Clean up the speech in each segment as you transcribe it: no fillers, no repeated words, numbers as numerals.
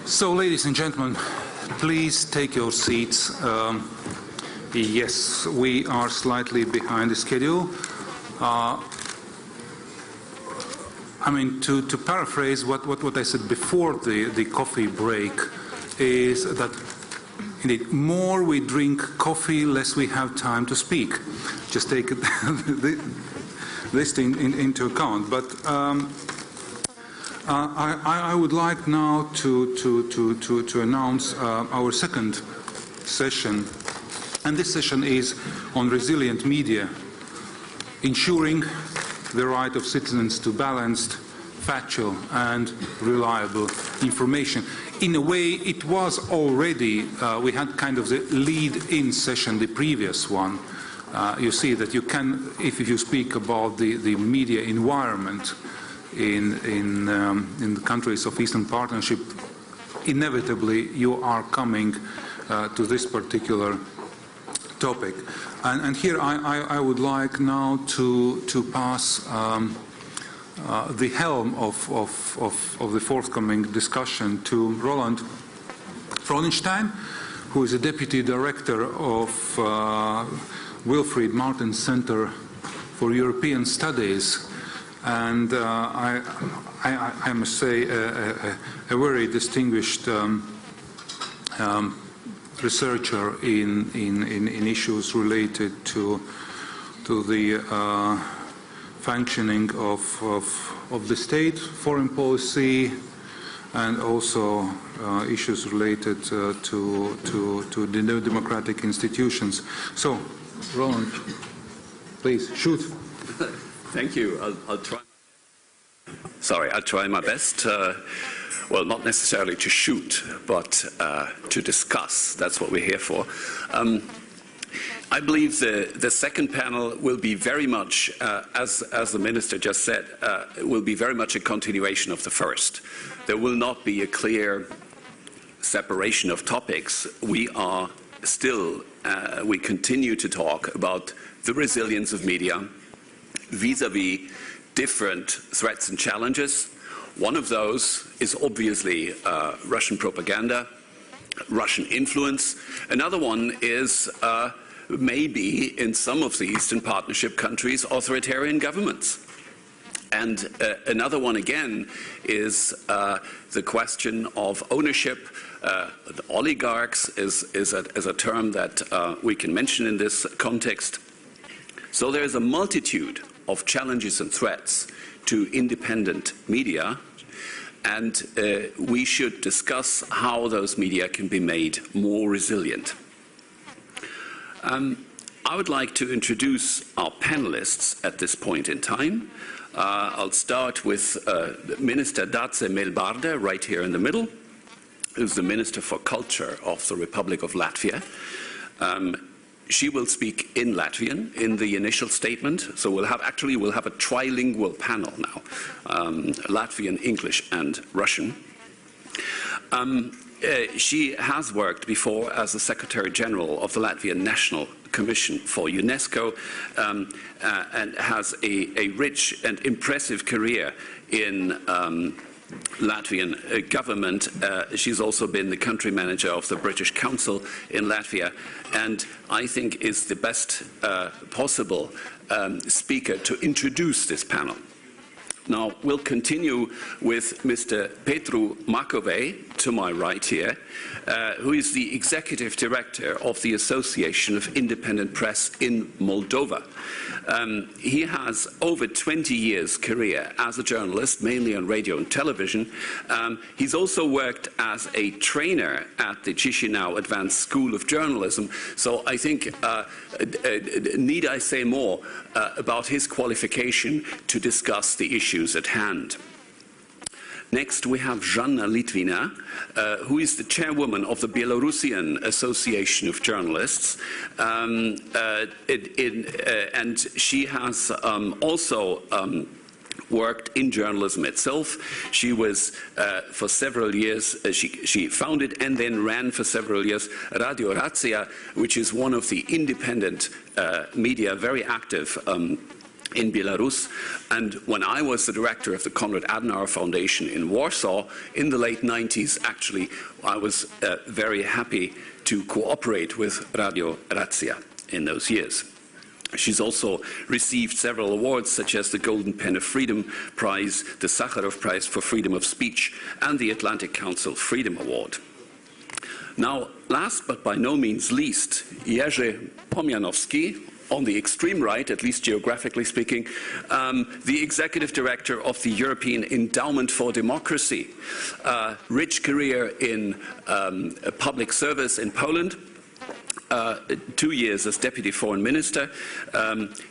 So, ladies and gentlemen, please take your seats. Yes, we are slightly behind the schedule. To paraphrase what I said before the coffee break, is that indeed, more we drink coffee, less we have time to speak. Just take this into account. But I would like now to announce our second session, and this session is on resilient media, ensuring the right of citizens to balanced, factual and reliable information. In a way, it was already, we had kind of the lead-in session, the previous one. You see that you can, if you speak about the media environment in the countries of Eastern Partnership, inevitably you are coming to this particular topic. And here I would like now to pass the helm of the forthcoming discussion to Roland Frauenstein, who is a Deputy Director of Wilfried Martin Center for European Studies, and I must say a very distinguished researcher in issues related to the functioning of the state, foreign policy, and also issues related to the democratic institutions. So, Roland, please shoot. Thank you. I'll try. Sorry, I'll try my best. Well, not necessarily to shoot, but to discuss. That's what we're here for. I believe the second panel will be very much, as the Minister just said, will be very much a continuation of the first. There will not be a clear separation of topics. We are still, we continue to talk about the resilience of media vis-à-vis different threats and challenges. One of those is obviously Russian propaganda, Russian influence. Another one is maybe in some of the Eastern Partnership countries, authoritarian governments. And another one again is the question of ownership. The oligarchs is a term that we can mention in this context. So there is a multitude of challenges and threats to independent media, and we should discuss how those media can be made more resilient. I would like to introduce our panelists at this point in time. I'll start with Minister Dace Melbarde, right here in the middle, who's the Minister for Culture of the Republic of Latvia. She will speak in Latvian in the initial statement, so we'll have a trilingual panel now, Latvian, English and Russian. She has worked before as the Secretary General of the Latvian National Commission for UNESCO and has a rich and impressive career in Latvian government. She's also been the country manager of the British Council in Latvia, and I think is the best possible speaker to introduce this panel. Now, we'll continue with Mr. Petru Macovei, to my right here, who is the Executive Director of the Association of Independent Press in Moldova. He has over 20 years' career as a journalist, mainly on radio and television. He's also worked as a trainer at the Chisinau Advanced School of Journalism, so I think, need I say more about his qualification to discuss the issues at hand. Next, we have Zhanna Litvina, who is the chairwoman of the Belarusian Association of Journalists, and she has also worked in journalism itself. She was for several years, she founded and then ran for several years Radio Racja, which is one of the independent media, very active in Belarus. And when I was the director of the Konrad Adenauer Foundation in Warsaw in the late 90s, actually, I was very happy to cooperate with Radio Racja in those years. She's also received several awards, such as the Golden Pen of Freedom Prize, the Sakharov Prize for Freedom of Speech, and the Atlantic Council Freedom Award. Now, last but by no means least, Jerzy Pomianowski, on the extreme right, at least geographically speaking, the executive director of the European Endowment for Democracy, rich career in public service in Poland, 2 years as Deputy Foreign Minister.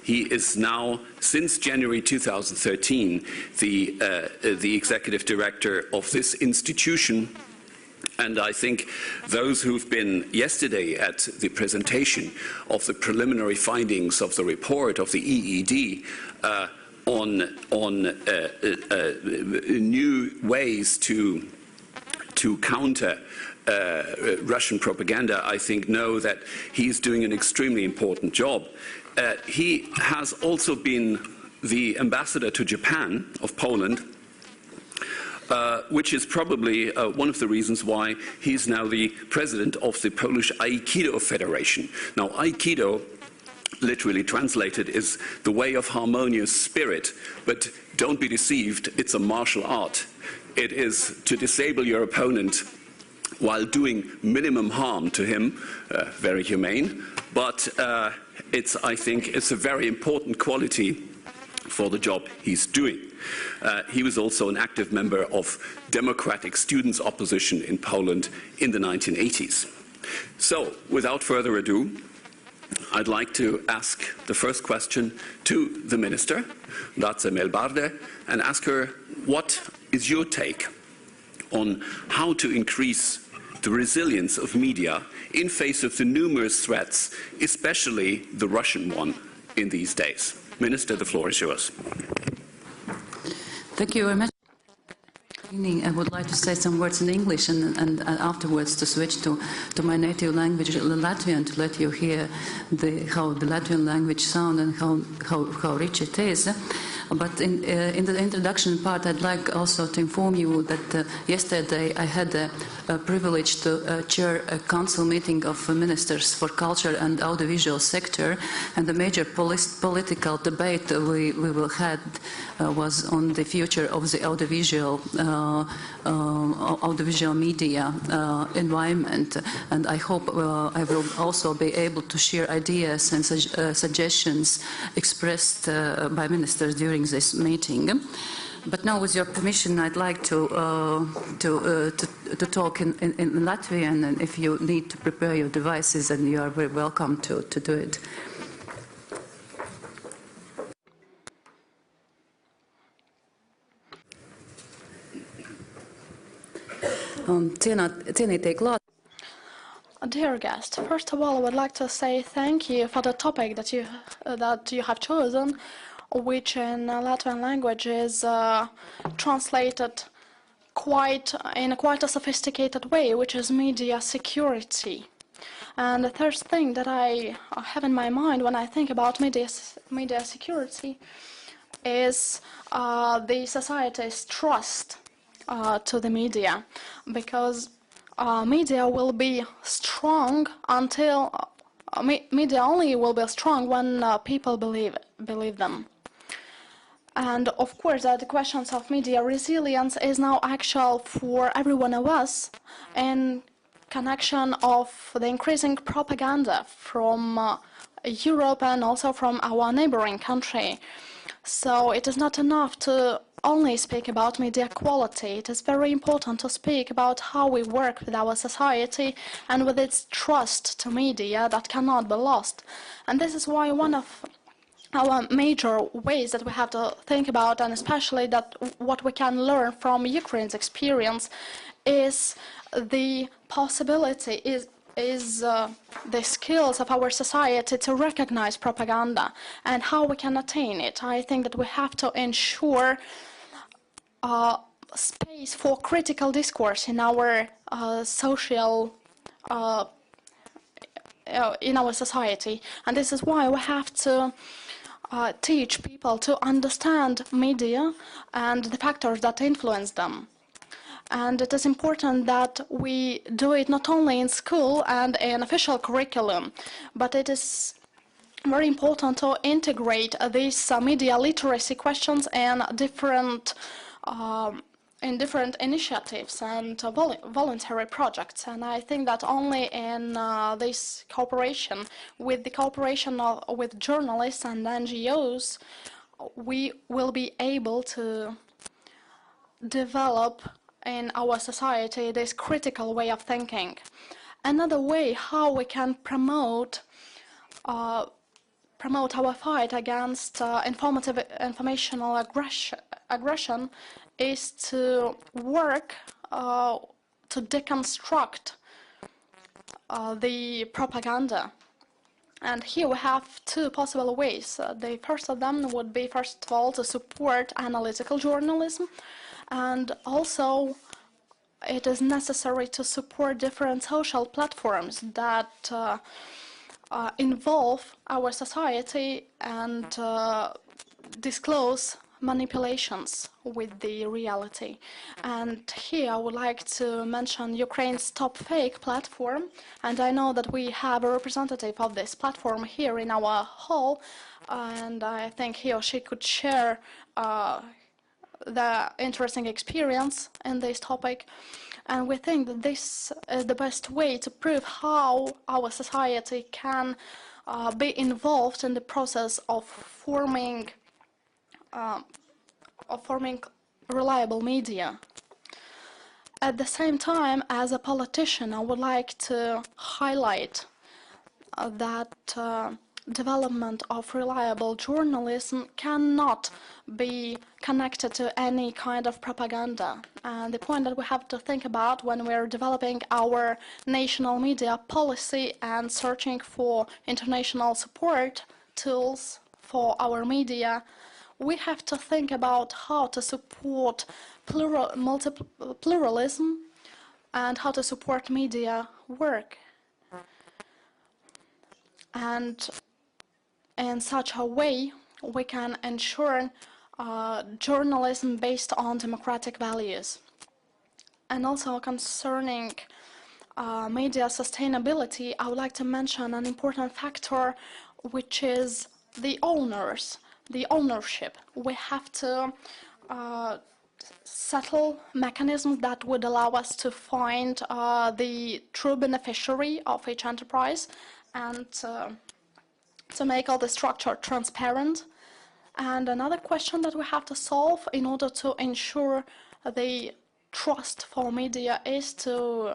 He is now, since January 2013, the Executive Director of this institution. And I think those who've been yesterday at the presentation of the preliminary findings of the report of the EED on new ways to counter Russian propaganda, I think, know that he's doing an extremely important job. He has also been the ambassador to Japan of Poland, which is probably one of the reasons why he's now the president of the Polish Aikido Federation. Now, Aikido, literally translated, is the way of harmonious spirit, but don't be deceived, it's a martial art. It is to disable your opponent while doing minimum harm to him, very humane, but I think it's a very important quality for the job he's doing. He was also an active member of democratic students' opposition in Poland in the 1980s. So, without further ado, I'd like to ask the first question to the Minister, Dace Melbarde, and ask her, what is your take on how to increase the resilience of media in face of the numerous threats, especially the Russian one, in these days? Minister, the floor is yours. Thank you very much. I would like to say some words in English and afterwards to switch to my native language, Latvian, to let you hear how the Latvian language sounds and how rich it is. But in the introduction part, I'd like also to inform you that yesterday I had the privilege to chair a council meeting of ministers for culture and audiovisual sector, and the major political debate we will had was on the future of the audiovisual media environment, and I hope I will also be able to share ideas and suggestions expressed by ministers during this meeting. But now, with your permission, I'd like to talk in Latvian, and if you need to prepare your devices, then you are very welcome to do it. Dear guest, first of all, I would like to say thank you for the topic that you have chosen, which in Latvian language is translated in quite a sophisticated way, which is media security. And the first thing that I have in my mind when I think about media security is the society's trust to the media, because media will be strong until media only will be strong when people believe them. And of course, the questions of media resilience is now actual for every one of us in connection of the increasing propaganda from Europe and also from our neighboring country. So it is not enough to only speak about media quality. It is very important to speak about how we work with our society and with its trust to media that cannot be lost. And this is why one of our major ways that we have to think about, and especially that what we can learn from Ukraine's experience, is the possibility, is the skills of our society to recognize propaganda and how we can attain it. I think that we have to ensure space for critical discourse in our in our society, and this is why we have to teach people to understand media and the factors that influence them. And it is important that we do it not only in school and in official curriculum, but it is very important to integrate these media literacy questions in different initiatives and voluntary projects. And I think that only in this cooperation, with the cooperation with journalists and NGOs, we will be able to develop in our society this critical way of thinking. Another way how we can promote our fight against informational aggression is to work to deconstruct the propaganda. And here we have two possible ways. The first of them would be, first of all, to support analytical journalism, and also it is necessary to support different social platforms that involve our society and disclose manipulations with the reality. And here I would like to mention Ukraine's Stop Fake platform, and I know that we have a representative of this platform here in our hall, and I think he or she could share the interesting experience in this topic. And we think that this is the best way to prove how our society can be involved in the process of forming reliable media. At the same time, as a politician, I would like to highlight that development of reliable journalism cannot be connected to any kind of propaganda. And the point that we have to think about when we're developing our national media policy and searching for international support tools for our media, we have to think about how to support pluralism and how to support media work. And in such a way, we can ensure journalism based on democratic values. And also concerning media sustainability, I would like to mention an important factor, which is the ownership. We have to settle mechanisms that would allow us to find the true beneficiary of each enterprise and to make all the structure transparent. And another question that we have to solve in order to ensure the trust for media is to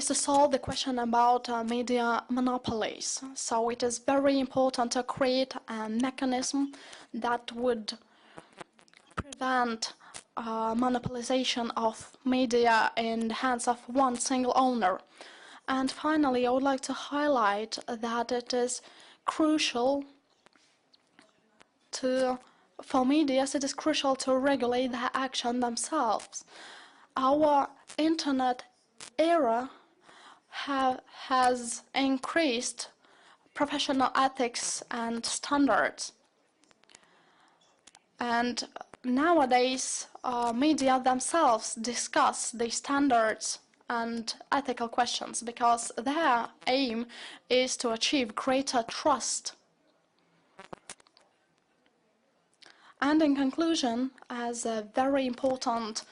solve the question about media monopolies. So it is very important to create a mechanism that would prevent monopolization of media in the hands of one single owner. And finally, I would like to highlight that it is crucial for media, it is crucial to regulate their action themselves. Our internet era has increased professional ethics and standards. And nowadays, media themselves discuss the standards and ethical questions because their aim is to achieve greater trust. And in conclusion, as a very important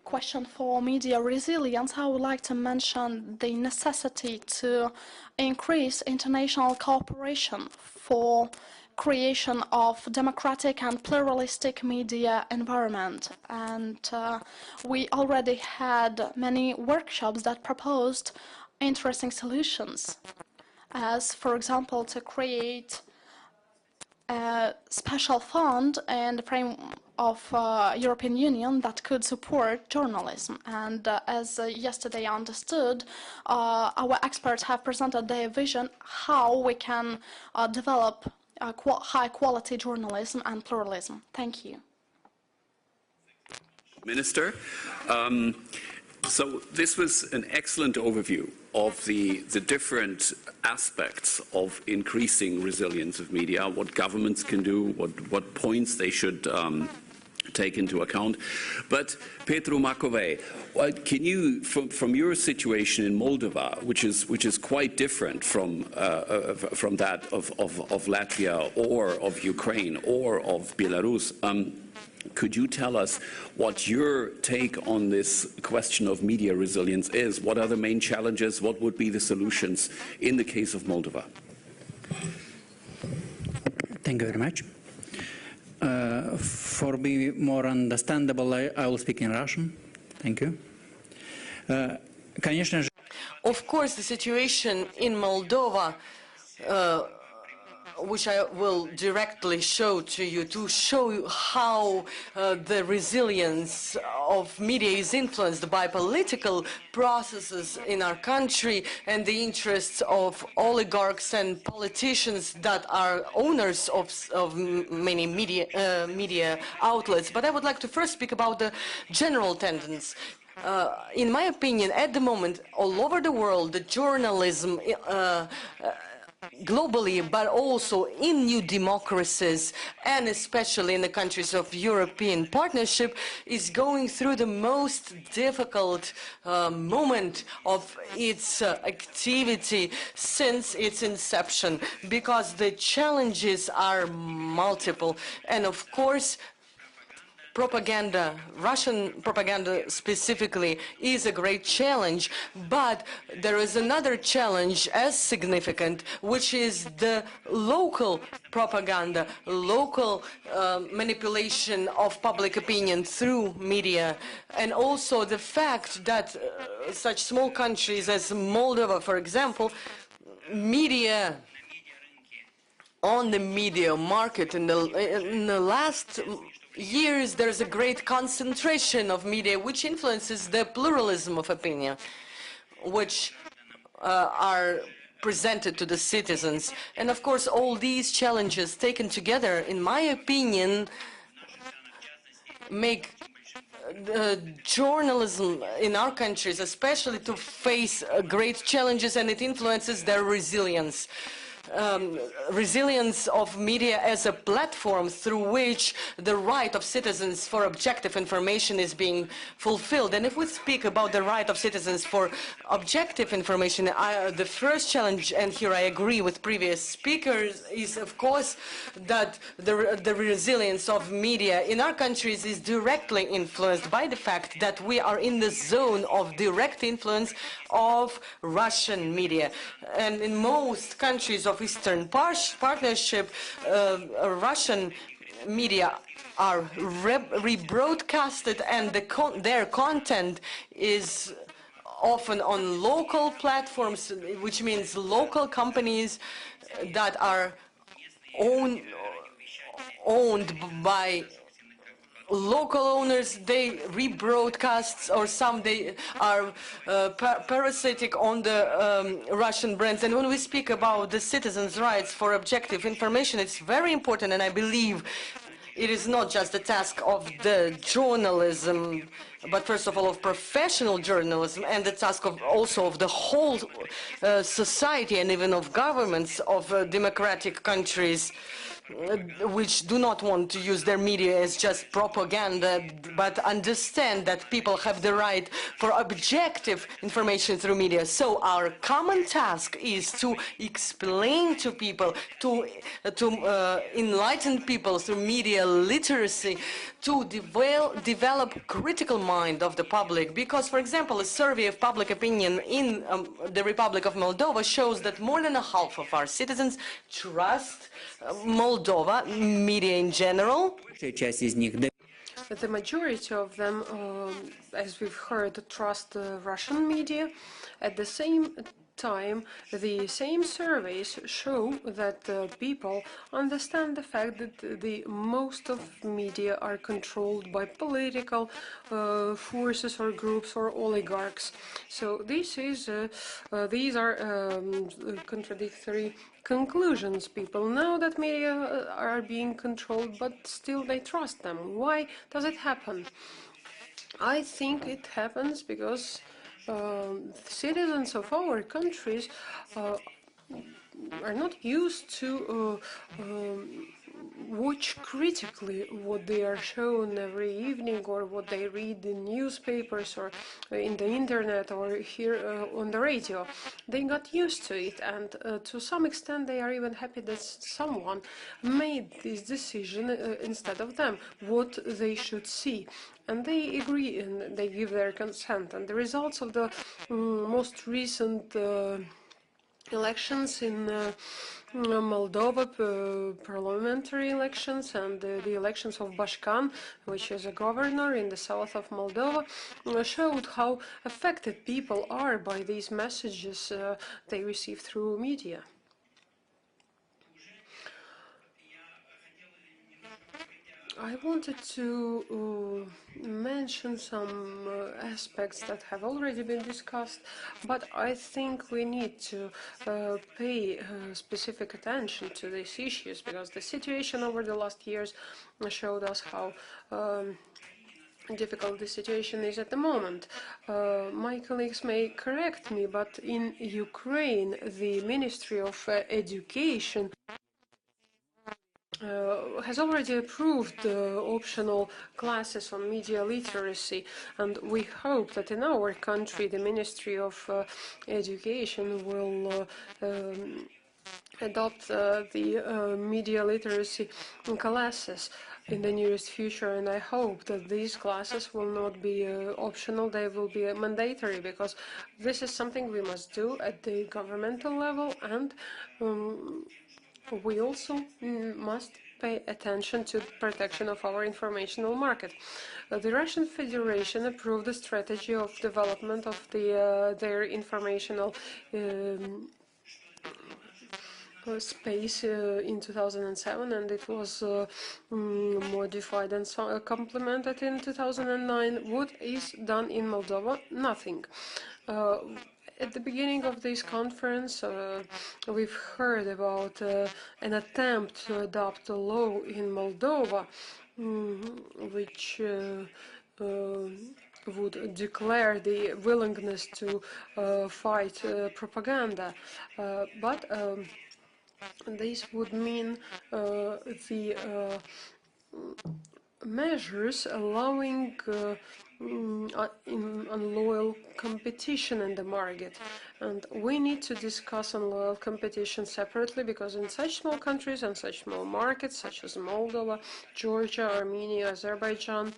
question for media resilience, I would like to mention the necessity to increase international cooperation for creation of democratic and pluralistic media environment. And we already had many workshops that proposed interesting solutions, as for example to create a special fund in the frame of European Union that could support journalism. And as yesterday understood, our experts have presented their vision how we can develop high-quality journalism and pluralism. Thank you. Minister, so this was an excellent overview of the different aspects of increasing resilience of media, what governments can do, what points they should take into account. But Petru Macovei, can you, from your situation in Moldova, which is quite different from that of Latvia or of Ukraine or of Belarus, could you tell us what your take on this question of media resilience is? What are the main challenges? What would be the solutions in the case of Moldova? Thank you very much. For me more understandable, I will speak in Russian. Thank you. Of course, the situation in Moldova, which I will directly show to you, to show you how the resilience of media is influenced by political processes in our country and the interests of oligarchs and politicians that are owners of many media outlets. But I would like to first speak about the general tendency. In my opinion, at the moment, all over the world, the journalism globally, but also in new democracies, and especially in the countries of European partnership, is going through the most difficult moment of its activity since its inception, because the challenges are multiple. And of course, propaganda, Russian propaganda specifically, is a great challenge, but there is another challenge as significant, which is the local propaganda, local manipulation of public opinion through media, and also the fact that such small countries as Moldova, for example, media on the media market in the last years, there's a great concentration of media which influences the pluralism of opinion, which are presented to the citizens. And of course, all these challenges taken together, in my opinion, make journalism in our countries, especially, to face great challenges, and it influences their resilience. Resilience of media as a platform through which the right of citizens for objective information is being fulfilled. And if we speak about the right of citizens for objective information, the first challenge, and here I agree with previous speakers, is of course that the resilience of media in our countries is directly influenced by the fact that we are in the zone of direct influence of Russian media. And in most countries of Eastern Partnership, Russian media are rebroadcasted, and their content is often on local platforms, which means local companies that are owned by local owners. They rebroadcast, or some they are parasitic on the Russian brands. And when we speak about the citizens' rights for objective information, it's very important, and I believe it is not just the task of the journalism, but first of all of professional journalism, and the task of also of the whole society, and even of governments of democratic countries, which do not want to use their media as just propaganda, but understand that people have the right for objective information through media. So our common task is to explain to people, to enlighten people through media literacy, to develop critical mind of the public. Because, for example, a survey of public opinion in the Republic of Moldova shows that more than a half of our citizens trust Moldova media in general. The majority of them, as we've heard, trust Russian media. At the same time, the same surveys show that people understand the fact that the most of media are controlled by political forces or groups or oligarchs. So these are contradictory conclusions. People know that media are being controlled, but still they trust them. Why does it happen? I think it happens because citizens of our countries are not used to watch critically what they are shown every evening or what they read in newspapers or in the internet or here on the radio. They got used to it, and to some extent they are even happy that someone made this decision instead of them, what they should see. And they agree and they give their consent. And the results of the most recent elections in Moldova, parliamentary elections, and the elections of Bashkan, which is a governor in the south of Moldova, showed how affected people are by these messages they receive through media. I wanted to mention some aspects that have already been discussed, but I think we need to pay specific attention to these issues because the situation over the last years showed us how difficult the situation is at the moment. My colleagues may correct me, but in Ukraine, the Ministry of Education has already approved optional classes on media literacy, and we hope that in our country the Ministry of Education will adopt the media literacy classes in the nearest future, and I hope that these classes will not be optional, they will be mandatory, because this is something we must do at the governmental level, and we also must pay attention to the protection of our informational market. The Russian Federation approved the strategy of development of their informational space in 2007, and it was modified and complemented in 2009. What is done in Moldova? Nothing. At the beginning of this conference, we've heard about an attempt to adopt a law in Moldova, which would declare the willingness to fight propaganda, but this would mean the measures allowing unloyal competition in the market. And we need to discuss unloyal competition separately, because in such small countries and such small markets such as Moldova, Georgia, Armenia, Azerbaijan,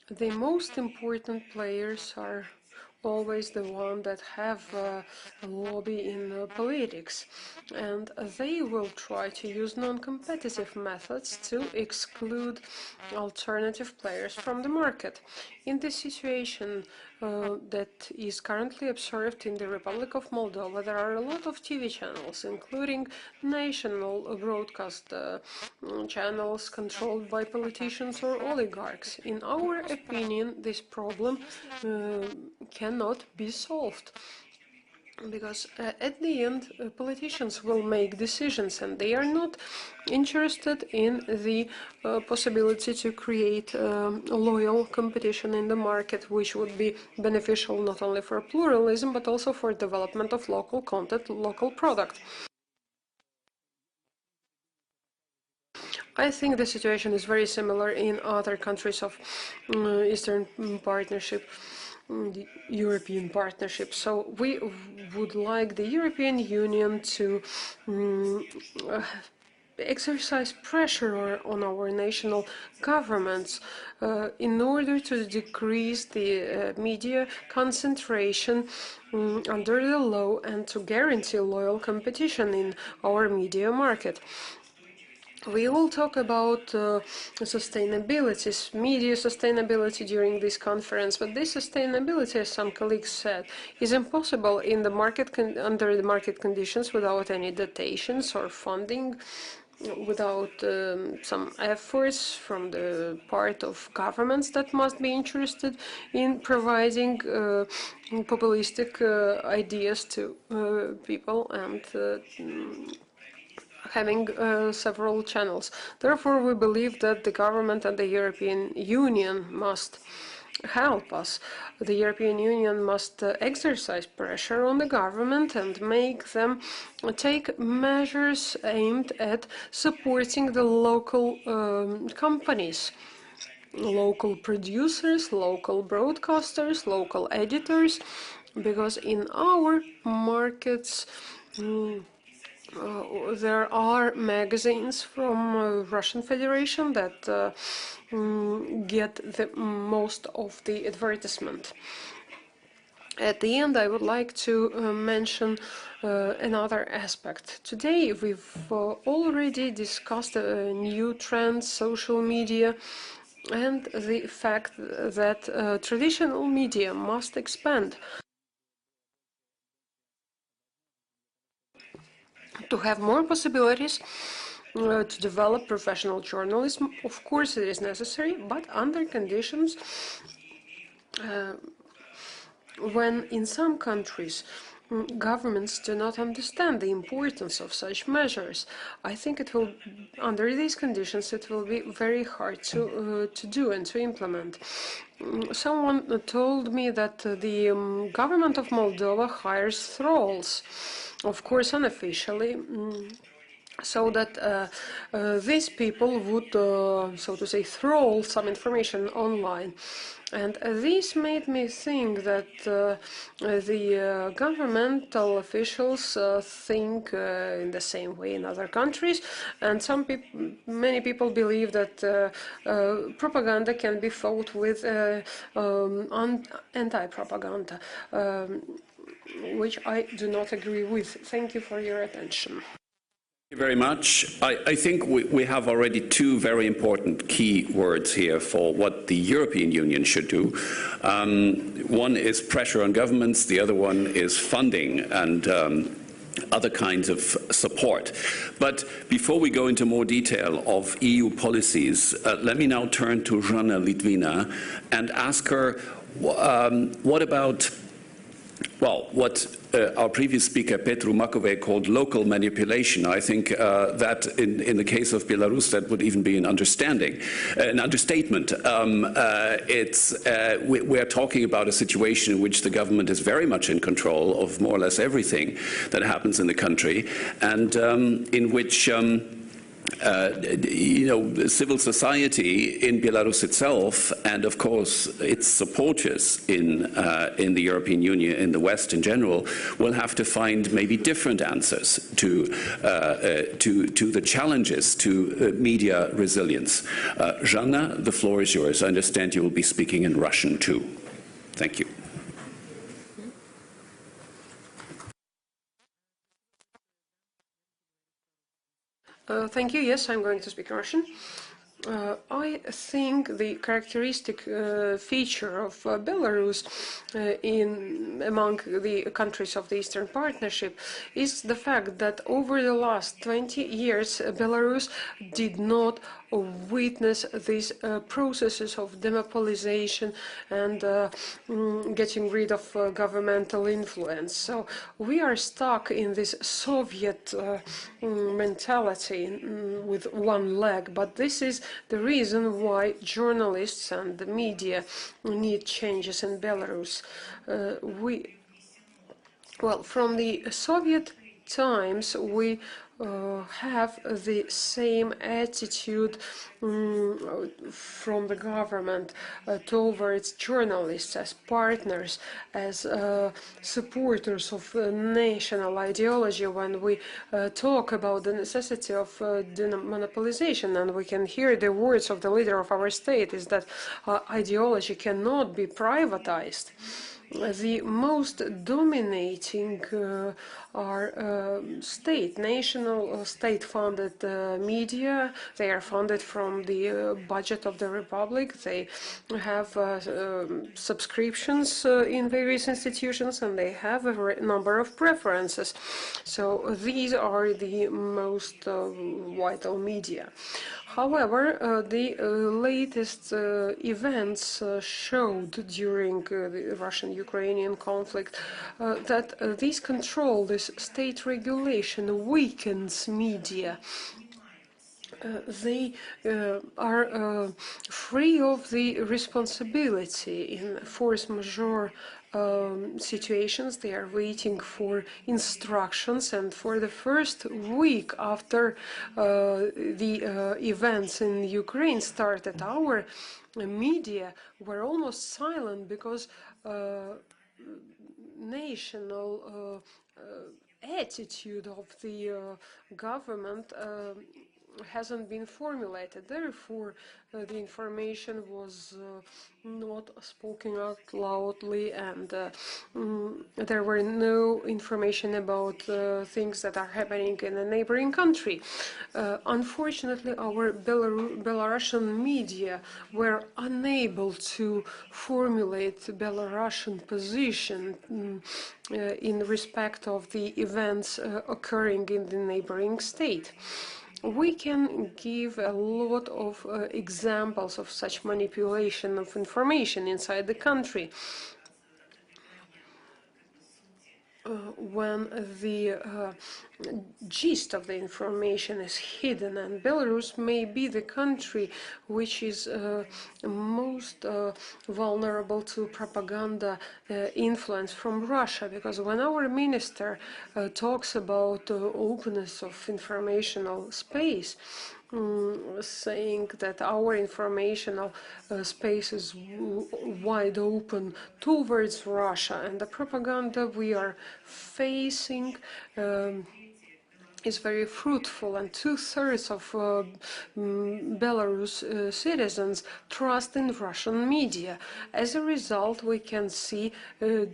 the most important players are always the one that have a lobby in politics, and they will try to use non-competitive methods to exclude alternative players from the market. In this situation that is currently observed in the Republic of Moldova, there are a lot of TV channels, including national broadcast channels controlled by politicians or oligarchs. In our opinion, this problem cannot be solved, because at the end politicians will make decisions, and they are not interested in the possibility to create loyal competition in the market, which would be beneficial not only for pluralism but also for development of local content, local product. I think the situation is very similar in other countries of Eastern Partnership, the European Partnership. So we would like the European Union to exercise pressure on our national governments in order to decrease the media concentration under the law and to guarantee loyal competition in our media market. We all talk about sustainability, media sustainability during this conference, but this sustainability, as some colleagues said, is impossible in the market under the market conditions without any dotations or funding, without some efforts from the part of governments that must be interested in providing populistic ideas to people and having several channels. Therefore, we believe that the government and the European Union must help us. The European Union must exercise pressure on the government and make them take measures aimed at supporting the local companies, local producers, local broadcasters, local editors, because in our markets there are magazines from Russian Federation that get the most of the advertisement. At the end, I would like to mention another aspect. Today, we've already discussed new trends, social media, and the fact that traditional media must expand to have more possibilities to develop professional journalism. Of course, it is necessary, but under conditions when in some countries governments do not understand the importance of such measures. I think it will, under these conditions, it will be very hard to do and to implement. Someone told me that the government of Moldova hires thralls, of course unofficially, so that these people would, so to say, throw some information online. And this made me think that the governmental officials think in the same way in other countries, and many people believe that propaganda can be fought with anti-propaganda, which I do not agree with. Thank you for your attention. Thank you very much. I think we have already two very important key words here for what the European Union should do. One is pressure on governments, the other one is funding and other kinds of support. But before we go into more detail of EU policies, let me now turn to Zhanna Litvina and ask her what about, well, what our previous speaker, Petru Makovej, called local manipulation. I think that in the case of Belarus, that would even be an understatement. We're talking about a situation in which the government is very much in control of more or less everything that happens in the country, and in which civil society in Belarus itself, and of course its supporters in the European Union, in the West in general, will have to find maybe different answers to the challenges to media resilience. Zhanna, the floor is yours. I understand you will be speaking in Russian too. Thank you. Thank you. Yes, I'm going to speak Russian. I think the characteristic feature of Belarus among the countries of the Eastern Partnership is the fact that over the last 20 years Belarus did not witness these processes of demopolization and getting rid of governmental influence. So we are stuck in this Soviet mentality with one leg, but this is the reason why journalists and the media need changes in Belarus. Well, from the Soviet times, we have the same attitude from the government towards journalists as partners, as supporters of national ideology. When we talk about the necessity of demonopolization, and we can hear the words of the leader of our state, is that ideology cannot be privatized. The most dominating are national state-funded media. They are funded from the budget of the Republic. They have subscriptions in various institutions, and they have a number of preferences. So these are the most vital media. However, the latest events showed during the Russian Ukrainian conflict, that this control, this state regulation weakens media. They are free of the responsibility in force majeure situations. They are waiting for instructions, and for the first week after the events in Ukraine started, our media were almost silent because national attitude of the government hasn't been formulated. Therefore, the information was not spoken out loudly, and there were no information about things that are happening in a neighboring country. Unfortunately, our Belarusian media were unable to formulate the Belarusian position in respect of the events occurring in the neighboring state. We can give a lot of examples of such manipulation of information inside the country. When the gist of the information is hidden, and Belarus may be the country which is most vulnerable to propaganda influence from Russia, because when our minister talks about openness of informational space, saying that our informational space is wide open towards Russia, and the propaganda we are facing is very fruitful, and 2/3 of Belarus citizens trust in Russian media. As a result, we can see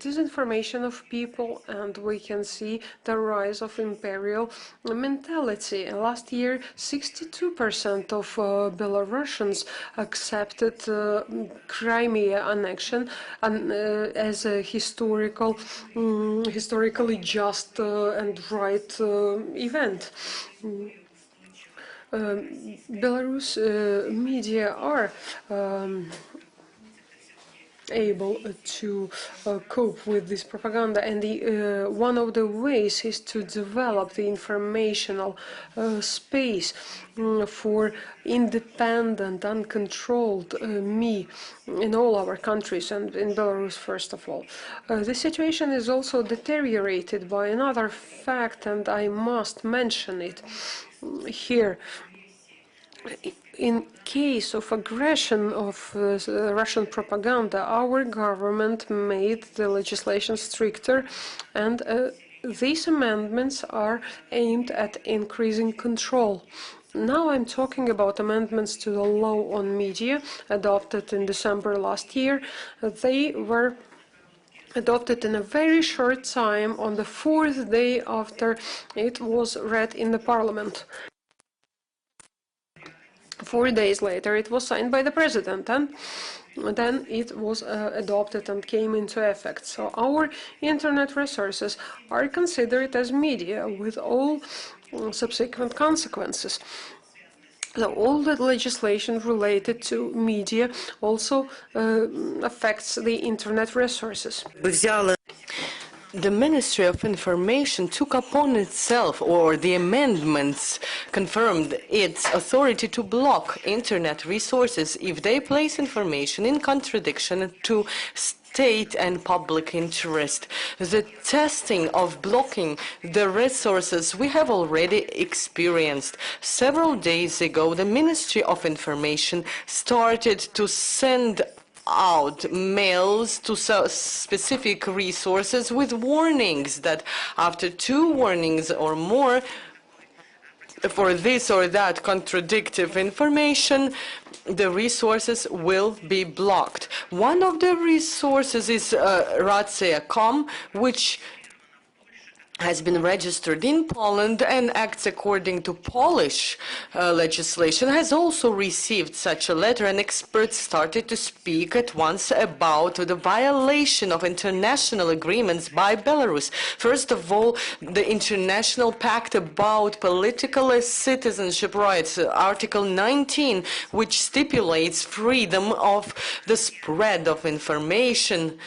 disinformation of people, and we can see the rise of imperial mentality. Last year, 62% of Belarusians accepted Crimea annexion as a historically just and right event. Belarus media are able to cope with this propaganda, and one of the ways is to develop the informational space for independent, uncontrolled me in all our countries, and in Belarus first of all. The situation is also deteriorated by another fact, and I must mention it here. In case of aggression of Russian propaganda, our government made the legislation stricter, and these amendments are aimed at increasing control. Now I'm talking about amendments to the law on media adopted in December last year. They were adopted in a very short time, on the 4th day after it was read in the parliament. 4 days later, it was signed by the president, and then it was adopted and came into effect. So our internet resources are considered as media with all subsequent consequences. So all the legislation related to media also affects the internet resources. The Ministry of Information took upon itself, or the amendments confirmed its authority to block internet resources if they place information in contradiction to state and public interest. The testing of blocking the resources we have already experienced. Several days ago, the Ministry of Information started to send out mails to specific resources with warnings that after 2 warnings or more for this or that contradictive information, the resources will be blocked. One of the resources is Racja.com, which has been registered in Poland and acts according to Polish legislation, has also received such a letter, and experts started to speak at once about the violation of international agreements by Belarus. First of all, the International Pact about Political Citizenship Rights, Article 19, which stipulates freedom of the spread of information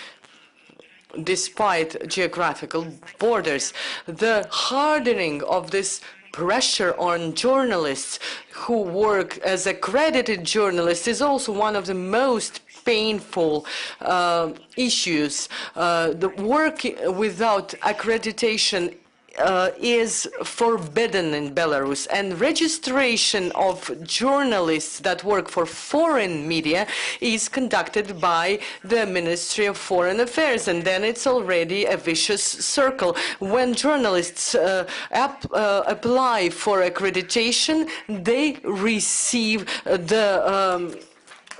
despite geographical borders. The hardening of this pressure on journalists who work as accredited journalists is also one of the most painful issues. The work without accreditation is forbidden in Belarus, and registration of journalists that work for foreign media is conducted by the Ministry of Foreign Affairs, and then it's already a vicious circle. When journalists apply for accreditation, they receive the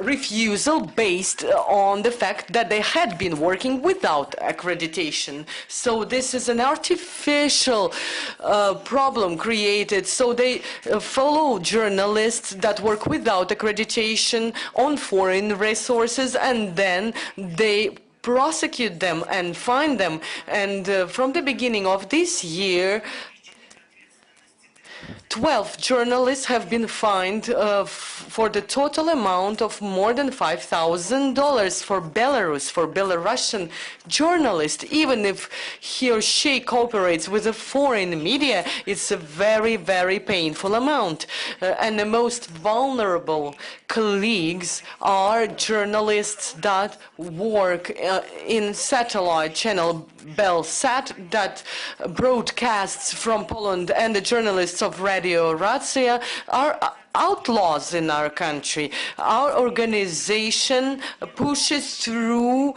refusal based on the fact that they had been working without accreditation. So this is an artificial problem created. So they follow journalists that work without accreditation on foreign resources, and then they prosecute them and fine them. And from the beginning of this year, 12 journalists have been fined for the total amount of more than $5,000 for Belarus, for Belarusian journalists. Even if he or she cooperates with the foreign media, it's a very, very painful amount. And the most vulnerable colleagues are journalists that work in satellite channel Belsat that broadcasts from Poland, and the journalists of Radio Racja are outlaws in our country. Our organization pushes through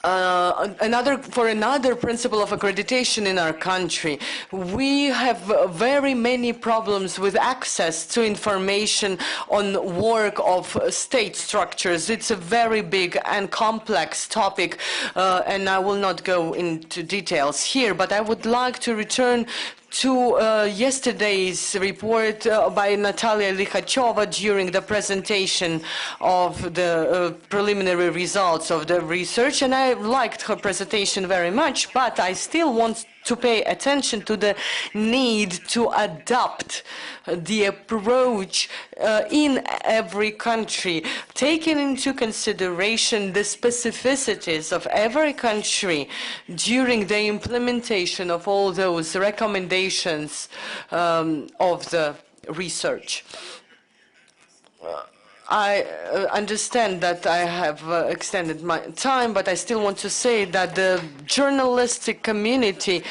another principle of accreditation in our country. We have very many problems with access to information on work of state structures. It's a very big and complex topic, and I will not go into details here, but I would like to return to yesterday's report by Natalia Likhachova during the presentation of the preliminary results of the research, and I liked her presentation very much, but I still want to pay attention to the need to adapt the approach in every country, taking into consideration the specificities of every country during the implementation of all those recommendations of the research. I understand that I have extended my time, but I still want to say that the journalistic community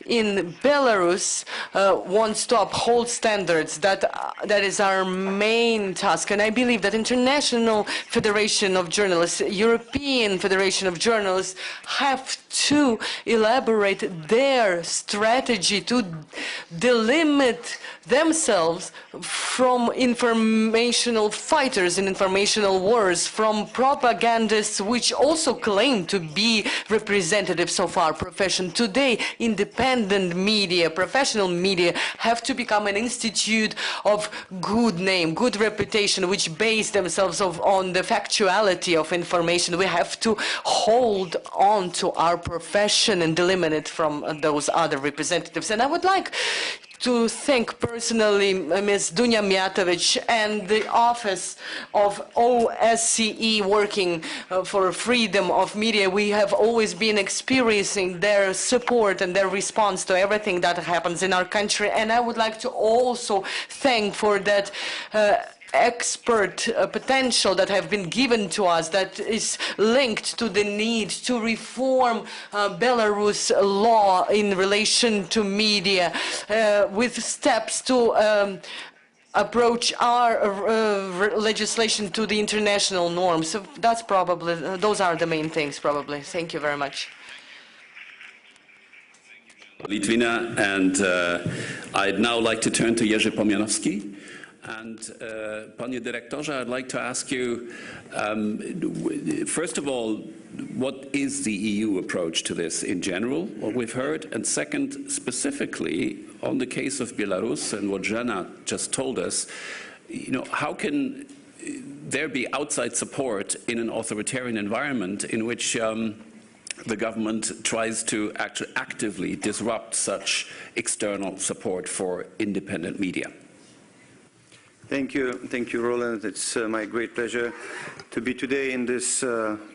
in Belarus wants to uphold standards. That is our main task, and I believe that International Federation of Journalists, European Federation of Journalists have to elaborate their strategy to delimit themselves from informational fighters in informational wars, from propagandists which also claim to be representatives of our profession. Today, independent media, professional media, have to become an institute of good name, good reputation, which base themselves on the factuality of information. We have to hold on to our profession and delimit it from those other representatives. And I would like to thank personally Ms. Dunya Mijatovic and the Office of OSCE working for freedom of media. We have always been experiencing their support and their response to everything that happens in our country. And I would like to also thank for that expert potential that have been given to us, that is linked to the need to reform Belarus law in relation to media, with steps to approach our legislation to the international norms. So that's probably, those are the main things probably. Thank you very much. Litvina, and I'd now like to turn to Jerzy Pomianowski. And, Panie Dyrektorze, I'd like to ask you, first of all, what is the EU approach to this in general, what we've heard? And second, specifically, on the case of Belarus and what Jana just told us, you know, how can there be outside support in an authoritarian environment in which the government tries to actively disrupt such external support for independent media? Thank you, Roland. It's my great pleasure to be today in this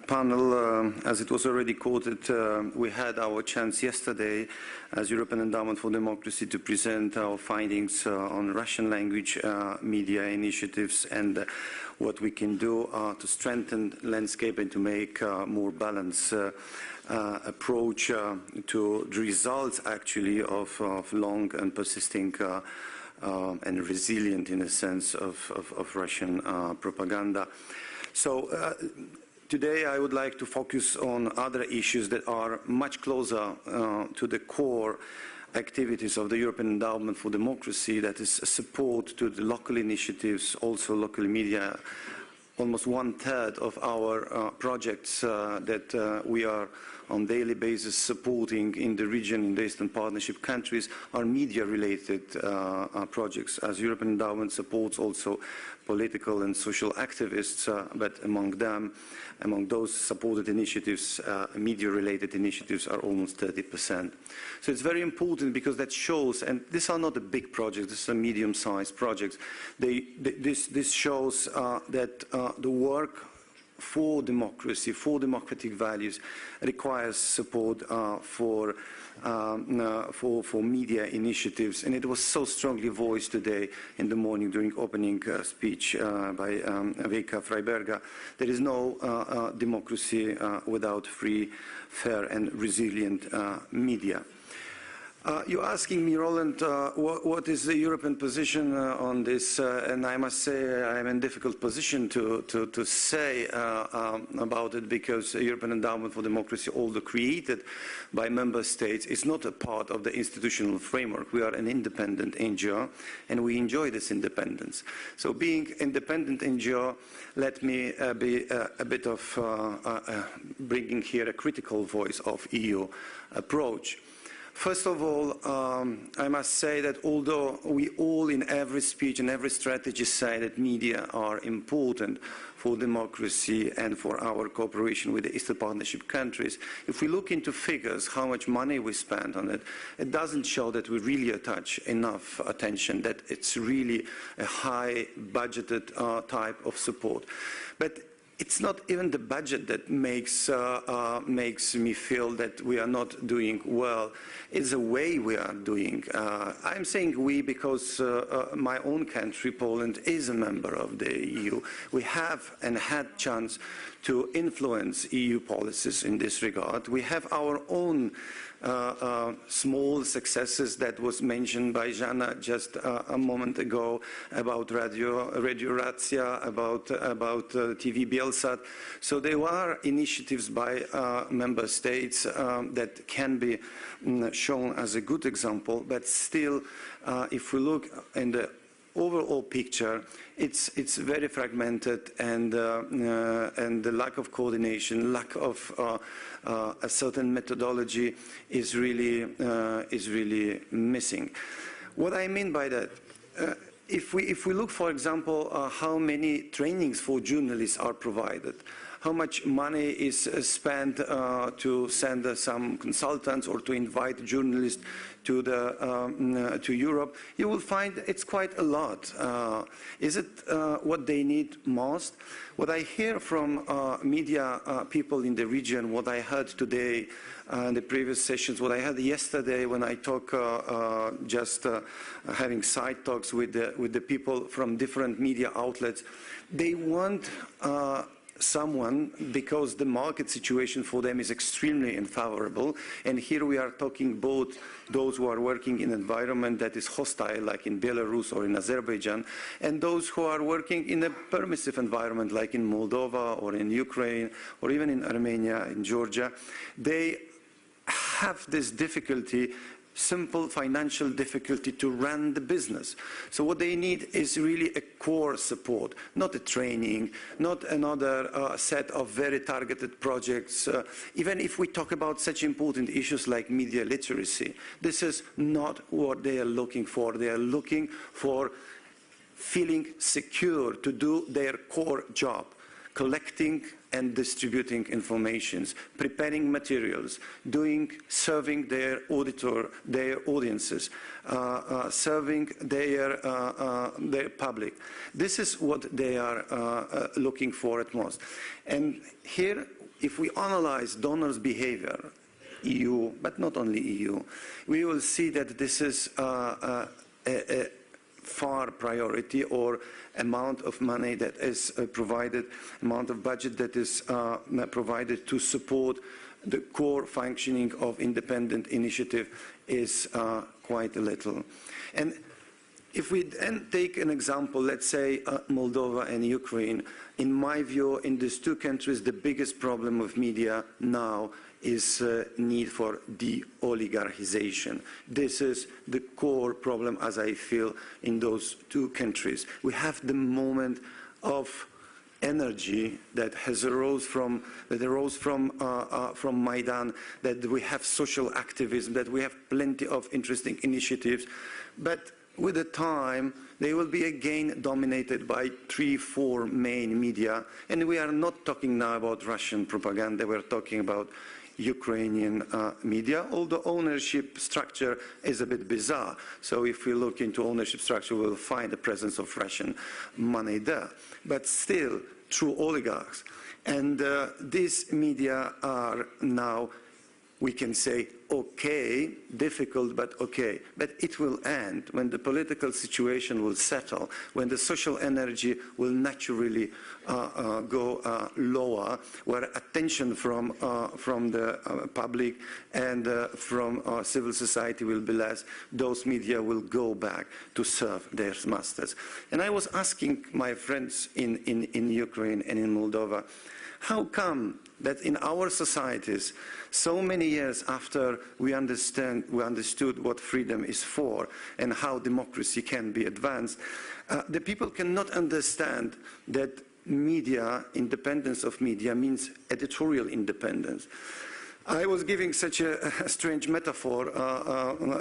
panel. As it was already quoted, we had our chance yesterday as European Endowment for Democracy to present our findings on Russian language media initiatives and what we can do to strengthen landscape and to make more balanced approach to the results actually of long and persisting and resilient, in a sense, of Russian propaganda. So today I would like to focus on other issues that are much closer to the core activities of the European Endowment for Democracy, that is support to the local initiatives, also local media. Almost 1/3 of our projects that we are on daily basis supporting in the region, in the Eastern Partnership countries, are media-related projects, as European Endowment supports also political and social activists, but among those supported initiatives, media-related initiatives are almost 30%. So it's very important because that shows, and these are not the big projects, these are medium-sized projects. This shows that the work for democracy, for democratic values, requires support for media initiatives, and it was so strongly voiced today in the morning during opening speech by Veika Freiberger. There is no democracy without free, fair, and resilient media. You're asking me, Roland, what is the European position on this, and I must say I'm in a difficult position to say about it, because the European Endowment for Democracy, although created by member states, is not a part of the institutional framework. We are an independent NGO, and we enjoy this independence. So being independent NGO, let me be a bit of bringing here a critical voice of EU approach. First of all, I must say that although we all in every speech and every strategy say that media are important for democracy and for our cooperation with the Eastern Partnership countries, if we look into figures, how much money we spend on it, it doesn't show that we really attach enough attention, that it's really a high budgeted type of support. But it's not even the budget that makes me feel that we are not doing well. It's the way we are doing. I'm saying we because my own country, Poland, is a member of the EU. We have and had chance to influence EU policies in this regard. We have our own small successes that was mentioned by Jana just a moment ago about Radio Racja, about TV Bielsat. So there are initiatives by member states that can be shown as a good example, but still, if we look in the overall picture, it's very fragmented, and the lack of coordination, lack of a certain methodology is really missing. What I mean by that, if we look, for example, how many trainings for journalists are provided, how much money is spent to send some consultants or to invite journalists to Europe, you will find it's quite a lot. Is it what they need most? What I hear from media people in the region, what I heard today in the previous sessions, what I had yesterday when I talk having side talks with the people from different media outlets, they want someone, because the market situation for them is extremely unfavorable, and here we are talking both those who are working in an environment that is hostile, like in Belarus or in Azerbaijan, and those who are working in a permissive environment, like in Moldova or in Ukraine or even in Armenia, in Georgia. They have this difficulty, simple financial difficulty to run the business. So what they need is really a core support, not a training, not another set of very targeted projects. Even if we talk about such important issues like media literacy, this is not what they are looking for. They are looking for feeling secure to do their core job, collecting and distributing informations, preparing materials, serving their audiences, serving their public. This is what they are looking for at most. And here, if we analyze donors' behavior, EU, but not only EU, we will see that this is a far priority, or amount of money that is provided, amount of budget that is provided to support the core functioning of independent initiative is quite little. And if we then take an example, let's say Moldova and Ukraine, in my view, in these two countries, the biggest problem of media now is need for de-oligarchization. This is the core problem, as I feel, in those two countries. We have the moment of energy that arose from Maidan, that we have social activism, that we have plenty of interesting initiatives, but with the time, they will be again dominated by 3-4 main media. And we are not talking now about Russian propaganda, we're talking about Ukrainian media, although ownership structure is a bit bizarre. So if we look into ownership structure, we'll find the presence of Russian money there. But still, true oligarchs. And these media are now, we can say, okay, difficult, but okay. But it will end when the political situation will settle, when the social energy will naturally go lower, where attention from the public and from civil society will be less. Those media will go back to serve their masters. And I was asking my friends in Ukraine and in Moldova, how come that in our societies, so many years after we understood what freedom is for and how democracy can be advanced, the people cannot understand that media, independence of media, means editorial independence. I was giving such a strange metaphor,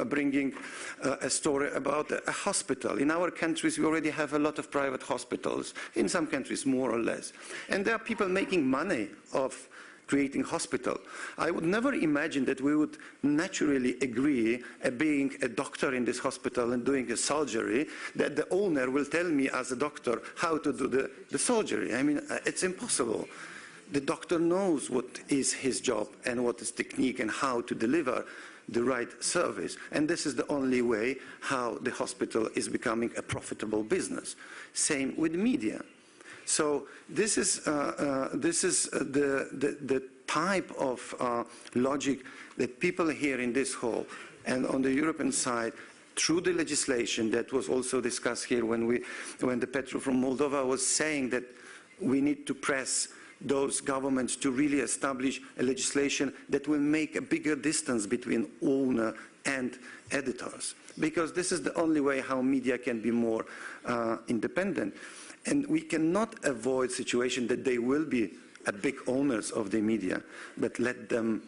bringing a story about a hospital. In our countries, we already have a lot of private hospitals, in some countries more or less. And there are people making money of creating hospital. I would never imagine that we would naturally agree, being a doctor in this hospital and doing a surgery, that the owner will tell me as a doctor how to do the surgery. I mean, it's impossible. The doctor knows what is his job and what is technique and how to deliver the right service. And this is the only way how the hospital is becoming a profitable business. Same with media. So this is the type of logic that people here in this hall and on the European side, through the legislation that was also discussed here when the Petro from Moldova was saying that we need to press those governments to really establish a legislation that will make a bigger distance between owner and editors, because this is the only way how media can be more independent. And we cannot avoid situation that they will be big owners of the media, but let them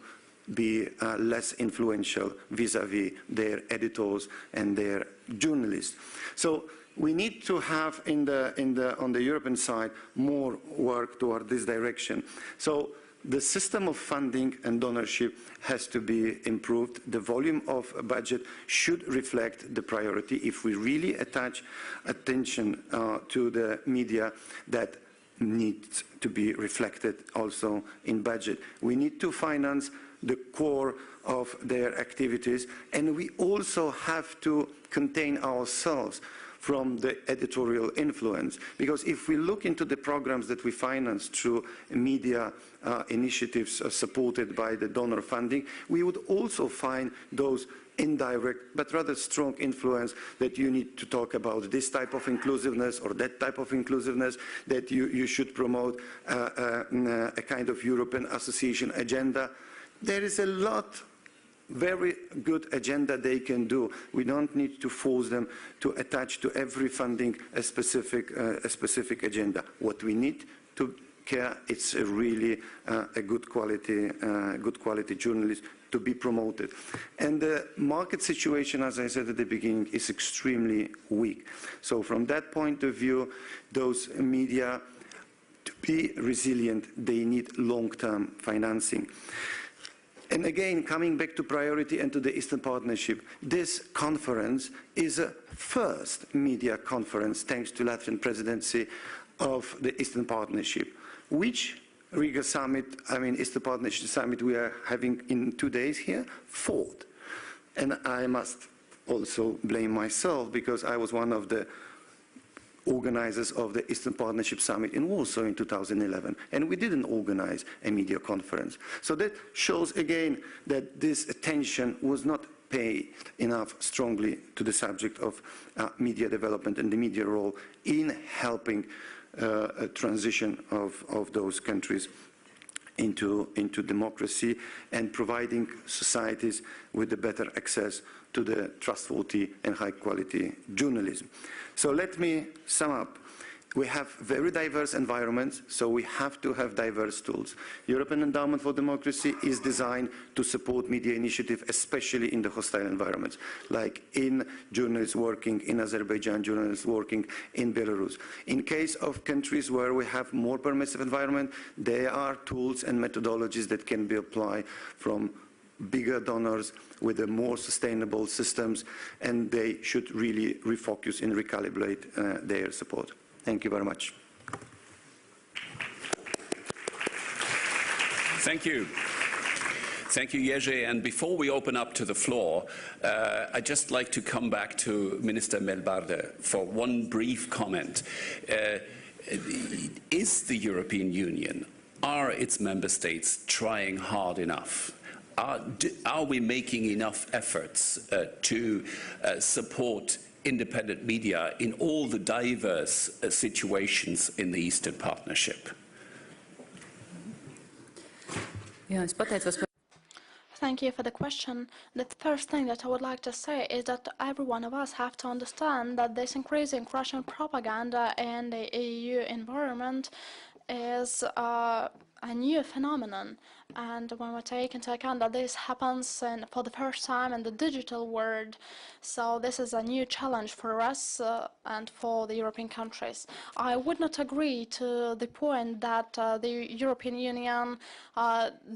be less influential vis-à-vis their editors and their journalists. So we need to have on the European side more work toward this direction. So the system of funding and donorship has to be improved. The volume of budget should reflect the priority. If we really attach attention to the media, that needs to be reflected also in budget. We need to finance the core of their activities, and we also have to contain ourselves from the editorial influence. Because if we look into the programs that we finance through media initiatives supported by the donor funding, we would also find those indirect but rather strong influence that you need to talk about this type of inclusiveness or that type of inclusiveness, that you should promote a kind of European association agenda. There is a lot very good agenda they can do. We don't need to force them to attach to every funding a specific agenda. What we need to care, it's a really a good quality journalist to be promoted. And the market situation, as I said at the beginning, is extremely weak. So from that point of view, those media To be resilient, they need long-term financing. And again, coming back to priority and to the Eastern Partnership, this conference is a first media conference, thanks to Latvian presidency, of the Eastern Partnership, which Riga summit, Eastern Partnership summit we are having in 2 days here, fourth. And I must also blame myself because I was one of the organizers of the Eastern Partnership Summit in Warsaw in 2011, and we didn't organize a media conference. So that shows again that this attention was not paid enough strongly to the subject of media development and the media role in helping a transition of those countries into democracy and providing societies with the better access to the trustworthy and high-quality journalism. So let me sum up. We have very diverse environments, so we have to have diverse tools. European Endowment for Democracy is designed to support media initiative, especially in the hostile environments, like in journalists working in Azerbaijan, journalists working in Belarus. In case of countries where we have more permissive environment, there are tools and methodologies that can be applied from bigger donors with the more sustainable systems, and they should really refocus and recalibrate their support. Thank you very much. Thank you. Thank you, Jerzy. And before we open up to the floor, I'd just like to come back to Minister Melbarde for one brief comment. Is the European Union, are its member states trying hard enough? Are we making enough efforts to support independent media in all the diverse situations in the Eastern Partnership? Thank you for the question. The first thing that I would like to say is that every one of us have to understand that this increasing Russian propaganda in the EU environment is a new phenomenon. And when we take into account that this happens for the first time in the digital world, so this is a new challenge for us and for the European countries. I would not agree to the point that the European Union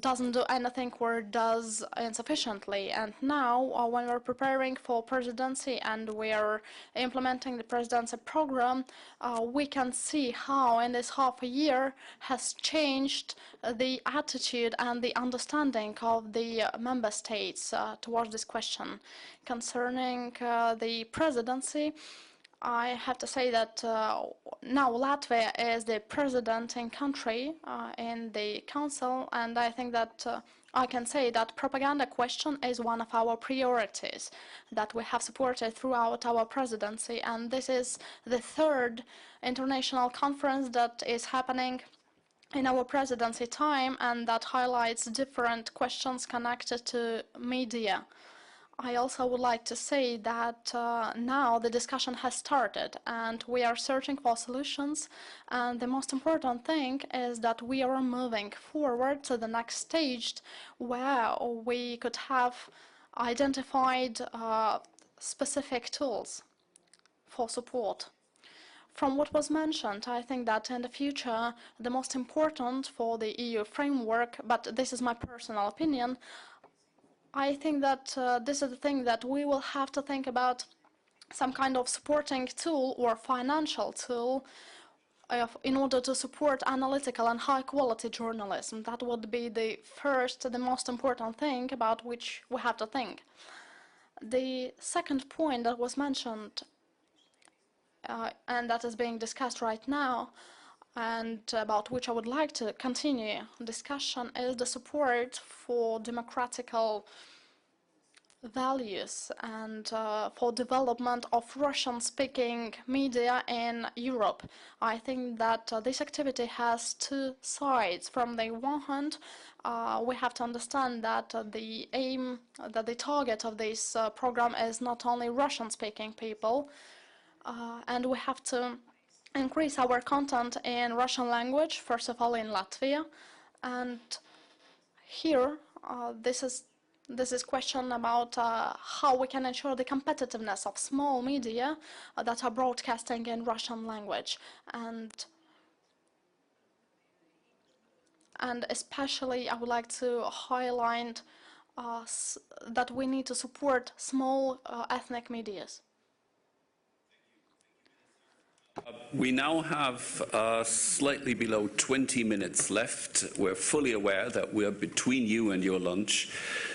doesn't do anything or does insufficiently. And now, when we're preparing for presidency and we're implementing the presidency program, we can see how in this half a year has changed the attitude and the understanding of the member states towards this question. Concerning the presidency, I have to say that now Latvia is the presidenting country in the Council, and I think that I can say that propaganda question is one of our priorities that we have supported throughout our presidency, and this is the third international conference that is happening in our presidency time, and that highlights different questions connected to media. I also would like to say that now the discussion has started and we are searching for solutions, and the most important thing is that we are moving forward to the next stage where we could have identified specific tools for support. From what was mentioned, I think that in the future, the most important for the EU framework, but this is my personal opinion, I think that this is the thing that we will have to think about some kind of supporting tool or financial tool in order to support analytical and high-quality journalism. That would be the most important thing about which we have to think. The second point that was mentioned and that is being discussed right now, and about which I would like to continue discussion, is the support for democratical values and for development of Russian-speaking media in Europe. I think that this activity has two sides. From the one hand, we have to understand that the target of this program is not only Russian-speaking people, and we have to increase our content in Russian language, first of all in Latvia. And here, this is question about how we can ensure the competitiveness of small media that are broadcasting in Russian language. And And especially I would like to highlight that we need to support small ethnic medias. We now have slightly below 20 minutes left. We're fully aware that we're between you and your lunch,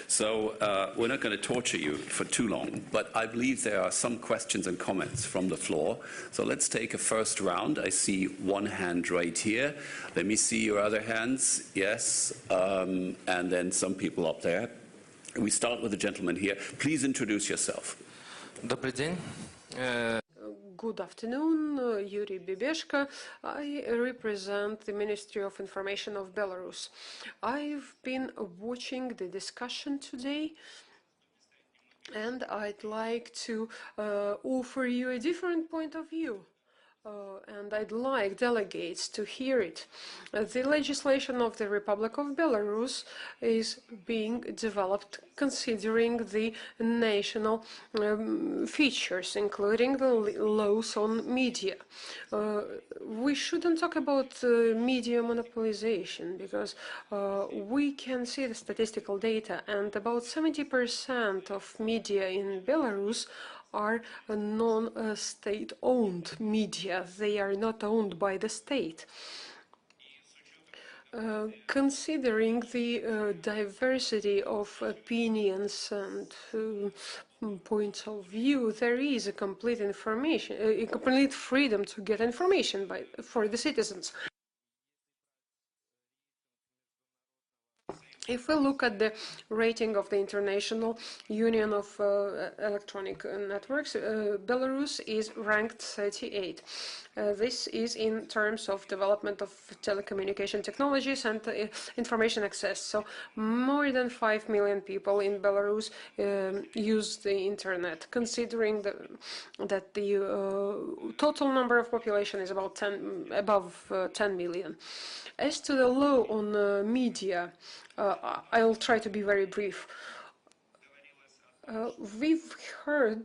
so we're not going to torture you for too long, but I believe there are some questions and comments from the floor. So let's take a first round. I see one hand right here. Let me see your other hands. Yes, and then some people up there. We start with the gentleman here. Please introduce yourself. Добрый день. Good afternoon, Yuri Bibeshka. I represent the Ministry of Information of Belarus. I've been watching the discussion today, and I'd like to offer you a different point of view. And I'd like delegates to hear it. The legislation of the Republic of Belarus is being developed considering the national features, including the laws on media. We shouldn't talk about media monopolization because we can see the statistical data, and about 70% of media in Belarus are non-state-owned media. They are not owned by the state. Considering the diversity of opinions and points of view, there is a complete information, a complete freedom to get information for the citizens. If we look at the rating of the International Union of Electronic Networks, Belarus is ranked 38. This is in terms of development of telecommunication technologies and information access. So more than 5 million people in Belarus use the internet, considering that the total number of population is about above 10 million. As to the law on media, I'll try to be very brief. We've heard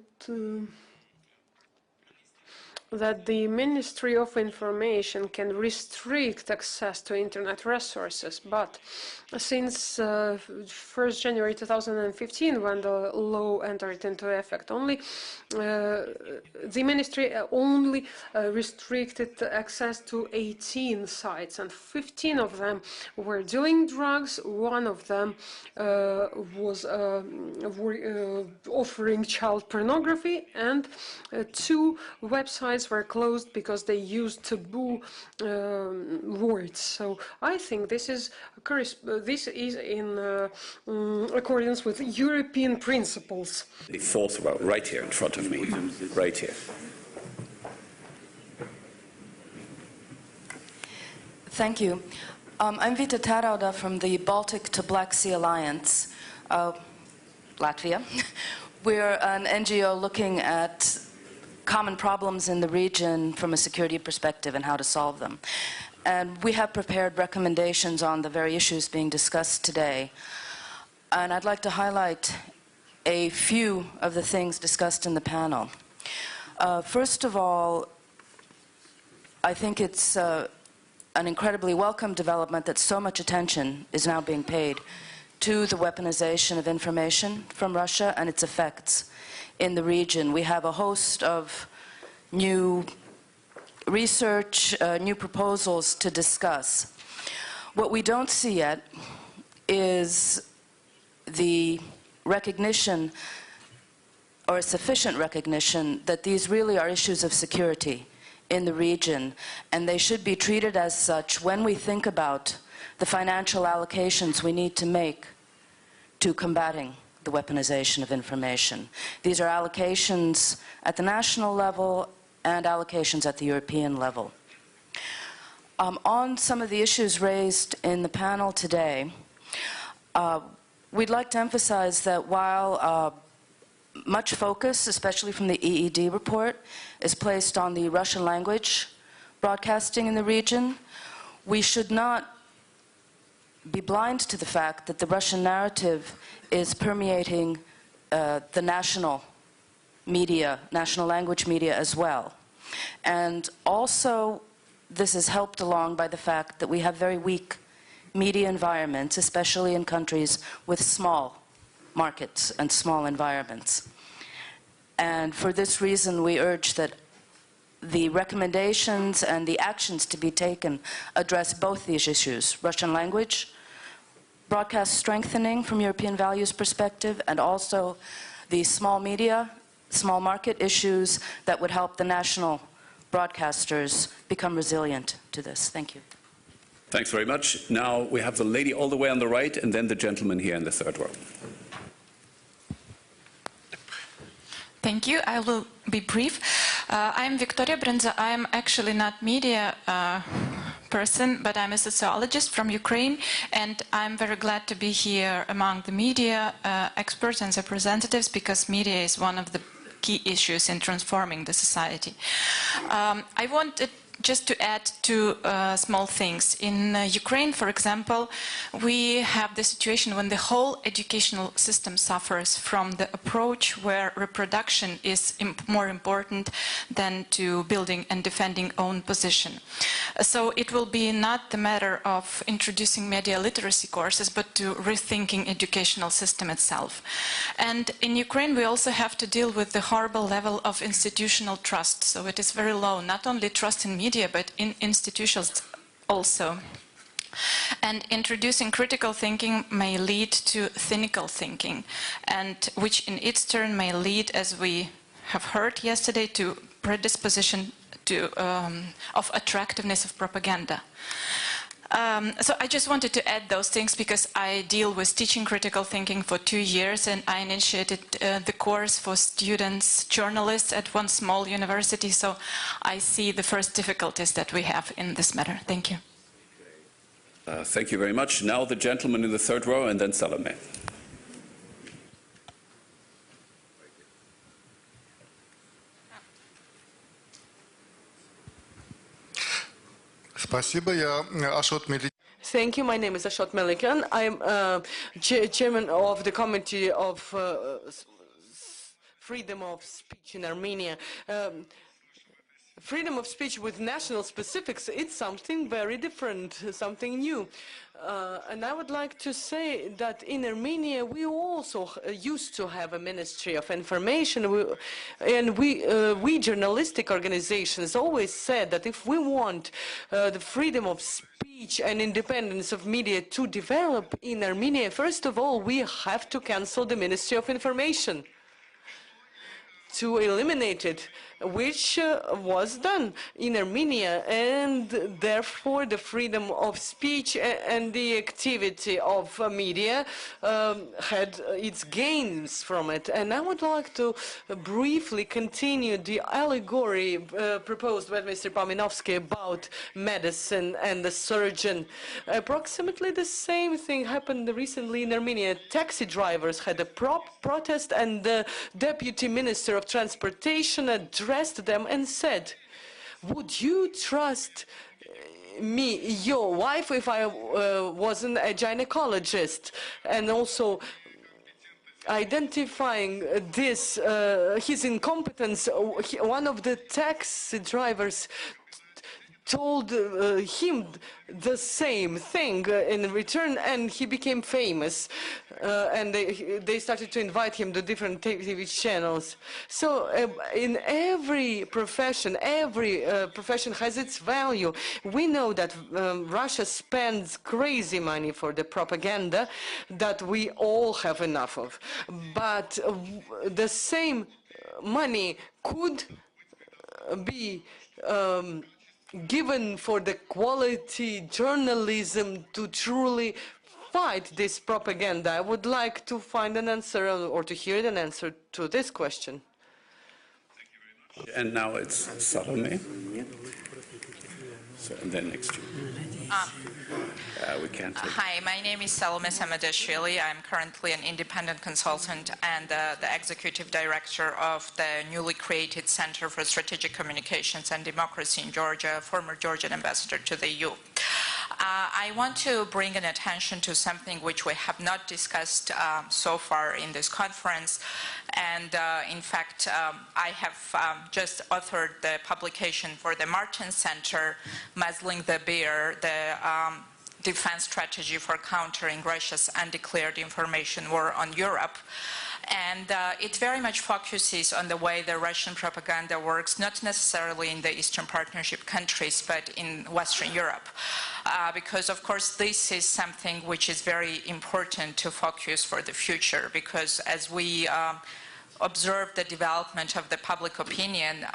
that the Ministry of Information can restrict access to internet resources, but since 1st January 2015, when the law entered into effect, the ministry only restricted access to 18 sites, and 15 of them were dealing drugs. One of them was offering child pornography, and 2 websites were closed because they used taboo words. So I think this is in accordance with European principles. The fourth row, right here in front of me, right here. Thank you. I'm Vita Tarauda from the Baltic to Black Sea Alliance, Latvia. We're an NGO looking at common problems in the region from a security perspective and how to solve them. And we have prepared recommendations on the very issues being discussed today. And I'd like to highlight a few of the things discussed in the panel. First of all, I think it's an incredibly welcome development that so much attention is now being paid to the weaponization of information from Russia and its effects in the region. We have a host of new research, new proposals to discuss. What we don't see yet is the recognition, or a sufficient recognition, that these really are issues of security in the region, and they should be treated as such when we think about the financial allocations we need to make to combating the weaponization of information. These are allocations at the national level and allocations at the European level. On some of the issues raised in the panel today, we'd like to emphasize that while much focus, especially from the EED report, is placed on the Russian language broadcasting in the region, we should not be blind to the fact that the Russian narrative is permeating the national media, national language media as well. And also, this is helped along by the fact that we have very weak media environments, especially in countries with small markets and small environments. And for this reason, we urge that the recommendations and the actions to be taken address both these issues: Russian language, broadcast strengthening from European values perspective, and also the small media, small market issues that would help the national broadcasters become resilient to this. Thank you. Thanks very much. Now we have the lady all the way on the right, and then the gentleman here in the third row. Thank you. I will be brief. I'm Victoria Brenza. I'm actually not media person, but I'm a sociologist from Ukraine, and I'm very glad to be here among the media experts and representatives, because media is one of the key issues in transforming the society. I wanted just to add two small things. In Ukraine, for example, we have the situation when the whole educational system suffers from the approach where reproduction is more important than to building and defending own position. So it will be not the matter of introducing media literacy courses, but to rethinking educational system itself. And in Ukraine, we also have to deal with the horrible level of institutional trust. So it is very low, not only trust in media, but in institutions also. And introducing critical thinking may lead to cynical thinking, and which in its turn may lead, as we have heard yesterday, to predisposition to, of attractiveness of propaganda. So I just wanted to add those things because I deal with teaching critical thinking for 2 years, and I initiated the course for students, journalists at one small university, so I see the first difficulties that we have in this matter. Thank you. Thank you very much. Now the gentleman in the third row, and then Salome. Thank you. My name is Ashot Melikian. I'm chairman of the Committee of Freedom of Speech in Armenia. Freedom of speech with national specifics, it's something very different, something new. And I would like to say that in Armenia we also used to have a Ministry of Information, and we journalistic organizations always said that if we want the freedom of speech and independence of media to develop in Armenia, first of all we have to cancel the Ministry of Information, to eliminate it, which was done in Armenia, and therefore the freedom of speech and the activity of media had its gains from it. And I would like to briefly continue the allegory proposed by Mr. Pominovsky about medicine and the surgeon. Approximately the same thing happened recently in Armenia. Taxi drivers had a protest, and the deputy minister of transportation addressed them and said, "Would you trust me, your wife, if I wasn't a gynecologist?" And also identifying this, his incompetence, one of the taxi drivers told him the same thing in return, and he became famous. And they started to invite him to different TV channels. So in every profession has its value. We know that Russia spends crazy money for the propaganda that we all have enough of. But the same money could be given for the quality journalism to truly fight this propaganda. I would like to find an answer, or to hear an answer to this question. And now it's Salome. So, and then next to you. We can't. Hi, my name is Salome Samadashvili. I'm currently an independent consultant and the executive director of the newly created Center for Strategic Communications and Democracy in Georgia, former Georgian ambassador to the EU. I want to bring an attention to something which we have not discussed so far in this conference, and in fact I have just authored the publication for the Martin Center, Muzzling the Bear, defense strategy for countering Russia's undeclared information war on Europe. And it very much focuses on the way the Russian propaganda works, not necessarily in the Eastern Partnership countries, but in Western Europe. Because, of course, this is something which is very important to focus for the future, because as we observe the development of the public opinion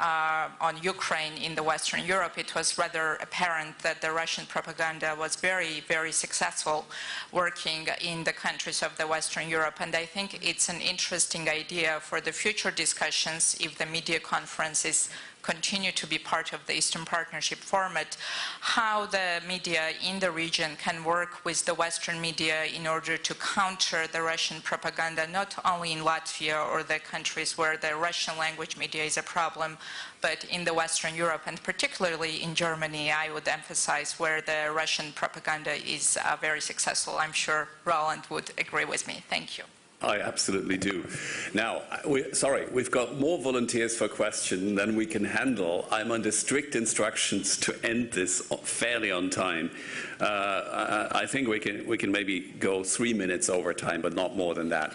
on Ukraine in the Western Europe, it was rather apparent that the Russian propaganda was very, very successful working in the countries of the Western Europe. And I think it's an interesting idea for the future discussions if the media conferences continue to be part of the Eastern Partnership format, how the media in the region can work with the Western media in order to counter the Russian propaganda, not only in Latvia or the countries where the Russian language media is a problem, but in the Western Europe, and particularly in Germany, I would emphasize, where the Russian propaganda is very successful. I'm sure Roland would agree with me. Thank you. I absolutely do. Now, we've got more volunteers for question than we can handle. I'm under strict instructions to end this fairly on time. I think we can maybe go 3 minutes over time, but not more than that.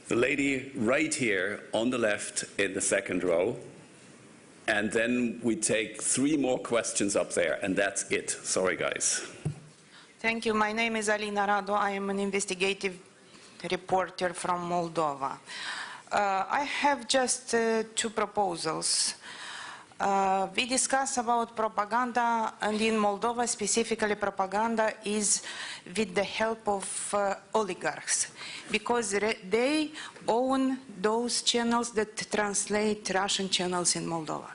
The lady right here on the left in the second row, and then we take 3 more questions up there, and that's it. Sorry, guys. Thank you. My name is Alina Radu. I am an investigative reporter from Moldova. I have just 2 proposals. We discuss about propaganda, and in Moldova specifically propaganda is with the help of oligarchs, because they own those channels that translate Russian channels in Moldova.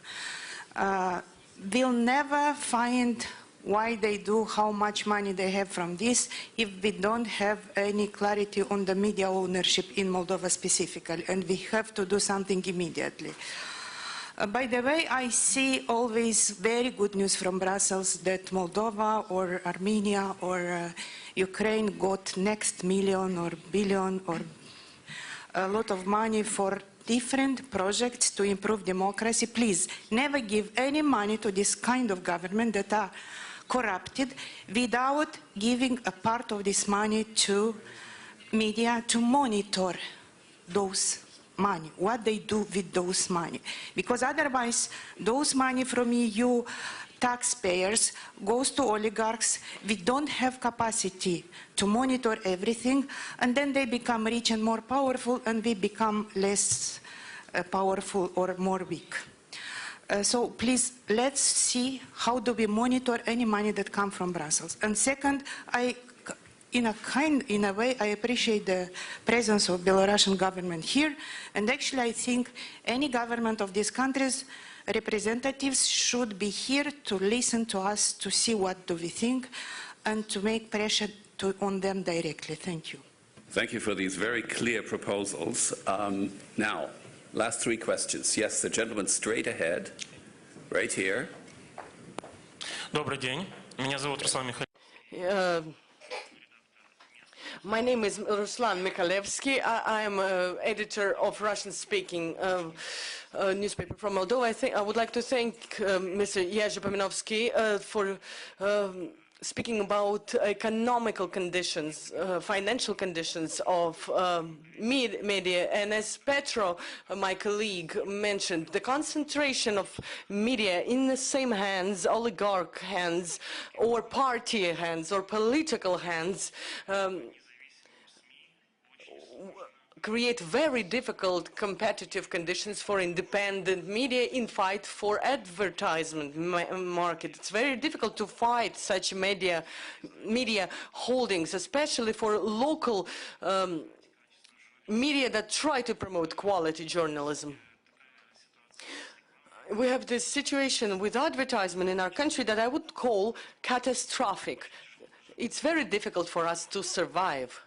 We'll never find why they do, how much money they have from this, if we don't have any clarity on the media ownership in Moldova specifically, and we have to do something immediately. By the way, I see always very good news from Brussels that Moldova or Armenia or Ukraine got next million or billion or a lot of money for different projects to improve democracy. Please, never give any money to this kind of government that are corrupted without giving a part of this money to media to monitor those money, what they do with those money. Because otherwise, those money from EU taxpayers goes to oligarchs. We don't have capacity to monitor everything, and then they become rich and more powerful, and we become less powerful or more weak. So please, let's see how do we monitor any money that comes from Brussels. And second, in a way, I appreciate the presence of Belarusian government here. And actually, I think any government of these countries, representatives should be here to listen to us, to see what do we think, and to make pressure on them directly. Thank you. Thank you for these very clear proposals. Now, last 3 questions. Yes, the gentleman straight ahead, right here. Добрый день. Меня зовут Руслан Михайловский. My name is Ruslan Mikhalevsky. I am editor of Russian-speaking newspaper from Moldova. I would like to thank Mr. Jerzy Pomianowski for speaking about economical conditions, financial conditions of media. And as Petro, my colleague, mentioned, the concentration of media in the same hands, oligarch hands, or party hands, or political hands, create very difficult competitive conditions for independent media in fight for advertisement market. It's very difficult to fight such media holdings, especially for local media that try to promote quality journalism. We have this situation with advertisement in our country that I would call catastrophic. It's very difficult for us to survive.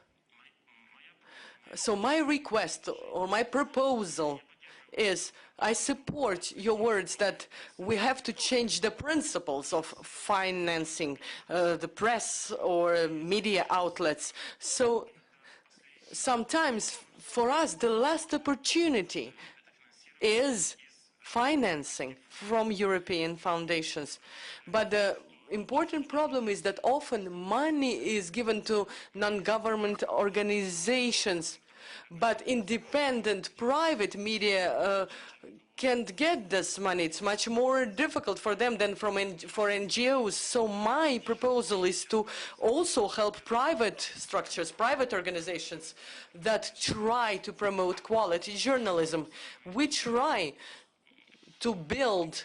So my request or my proposal is, I support your words that we have to change the principles of financing the press or media outlets. So sometimes for us the last opportunity is financing from European foundations. But important problem is that often money is given to non-government organizations, but independent private media can't get this money. It's much more difficult for them than for NGOs. So my proposal is to also help private structures, private organizations that try to promote quality journalism. We try to build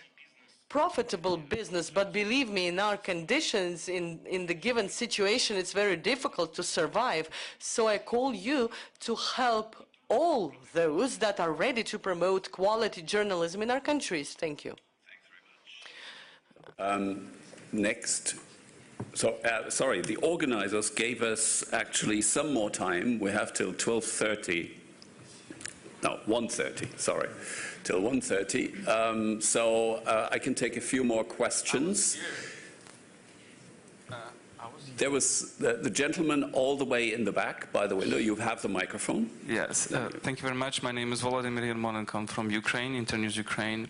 profitable business, but believe me, in our conditions, in the given situation, it's very difficult to survive. So I call you to help all those that are ready to promote quality journalism in our countries. Thank you. Next. So, sorry, the organizers gave us actually some more time. We have till 12:30. No, 1:30, sorry. Till 1:30. So I can take a few more questions. There was the gentleman all the way in the back by the window. You have the microphone. Yes, thank you very much. My name is Volodymyr Yermolenko. I'm from Ukraine, Internews Ukraine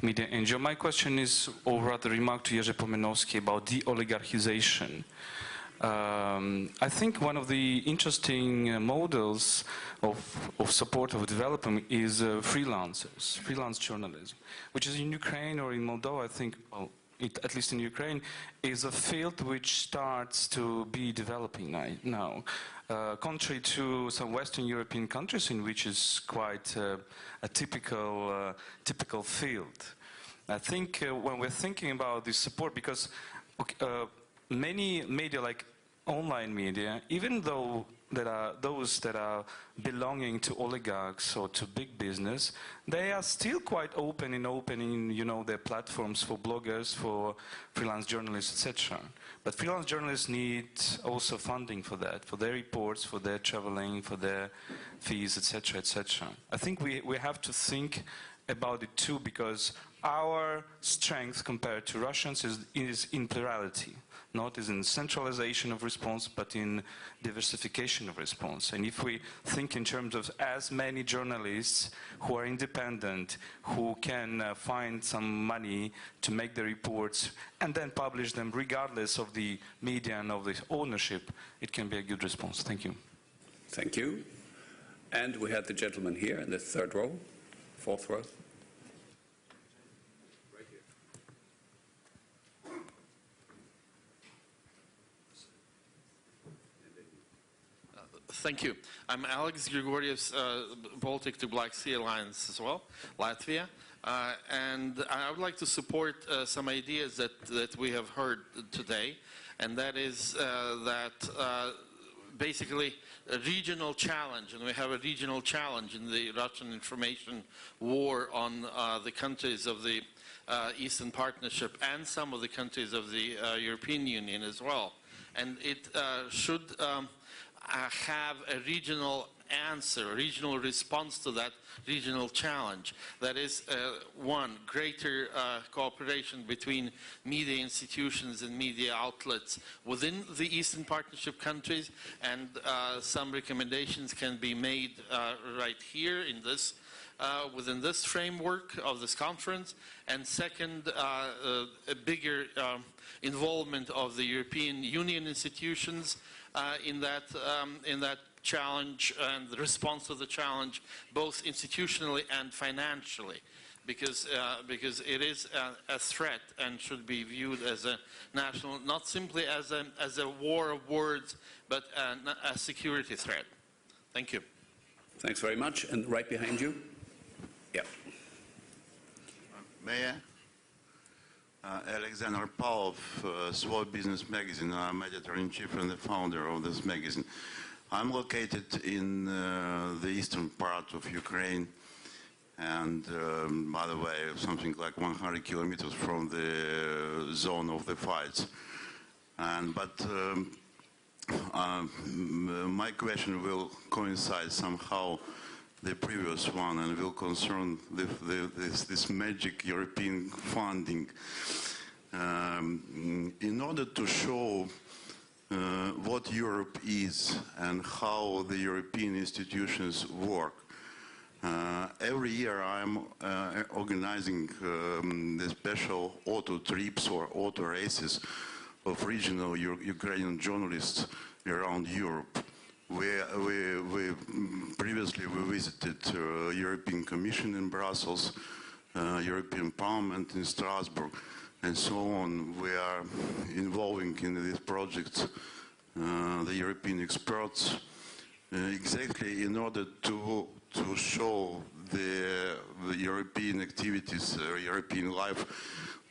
Media NGO. My question is, or rather remark to Jerzy Pomenowski about de-oligarchization. I think one of the interesting models of support of development is freelancers, freelance journalism, which is in Ukraine or in Moldova, I think, well, at least in Ukraine, is a field which starts to be developing now. Contrary to some Western European countries in which is quite a typical field. I think when we're thinking about this support, because many media, like online media, even though there are those that are belonging to oligarchs or to big business, they are still quite open in opening, their platforms for bloggers, for freelance journalists, etc. But freelance journalists need also funding for that, for their reports, for their traveling, for their fees, etc., etc. I think we have to think about it too, because our strength compared to Russians is in plurality, not as in centralization of response, but in diversification of response. And if we think in terms of as many journalists who are independent, who can find some money to make the reports and then publish them regardless of the media and of the ownership, it can be a good response. Thank you. Thank you. And we have the gentleman here in the third row, fourth row. Thank you. I'm Alex Grigoriev, Baltic to Black Sea Alliance as well, Latvia. And I would like to support some ideas that we have heard today, and that is that basically a regional challenge, and we have a regional challenge in the Russian information war on the countries of the Eastern Partnership and some of the countries of the European Union as well. And it should have a regional answer, a regional response to that regional challenge. That is, one, greater cooperation between media institutions and media outlets within the Eastern Partnership countries, and some recommendations can be made right here in this within this framework of this conference. And second, a bigger involvement of the European Union institutions in that challenge and the response to the challenge, both institutionally and financially, because it is a threat and should be viewed as a national, not simply as a war of words, but a security threat. Thank you. Thanks very much. And right behind you. Yeah. Mayor, Alexander Pavlov, Sword Business Magazine. I'm editor-in-chief and the founder of this magazine. I'm located in the eastern part of Ukraine, and by the way, something like 100 kilometers from the zone of the fights. But my question will coincide somehow the previous one and will concern this magic European funding. In order to show what Europe is and how the European institutions work, every year I'm organizing the special auto trips or auto races of regional Ukrainian journalists around Europe. Previously we visited European Commission in Brussels, European Parliament in Strasbourg, and so on. We are involving in these projects the European experts exactly in order to show the European activities, European life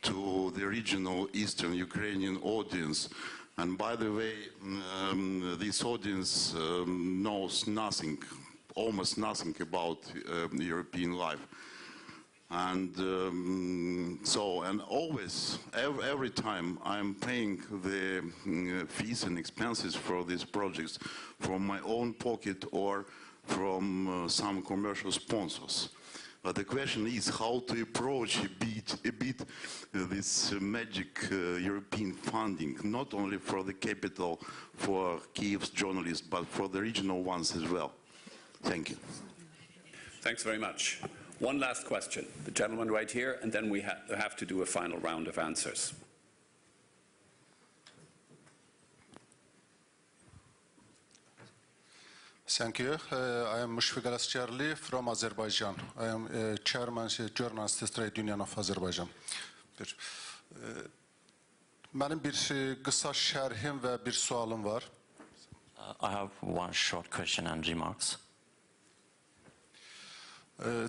to the regional Eastern Ukrainian audience. And by the way, this audience knows nothing, almost nothing about European life. And and always, every time I'm paying the fees and expenses for these projects from my own pocket or from some commercial sponsors. But the question is how to approach a bit this magic European funding, not only for the capital, for Kiev's journalists, but for the regional ones as well. Thank you. Thanks very much. One last question. The gentleman right here, and then we have to do a final round of answers. Thank you. I am Mushfiq Alascherli from Azerbaijan. I am chairman of Journalists Trade Union of Azerbaijan. Mənim bir qısa şərhim və bir sualım var. I have one short question and remarks.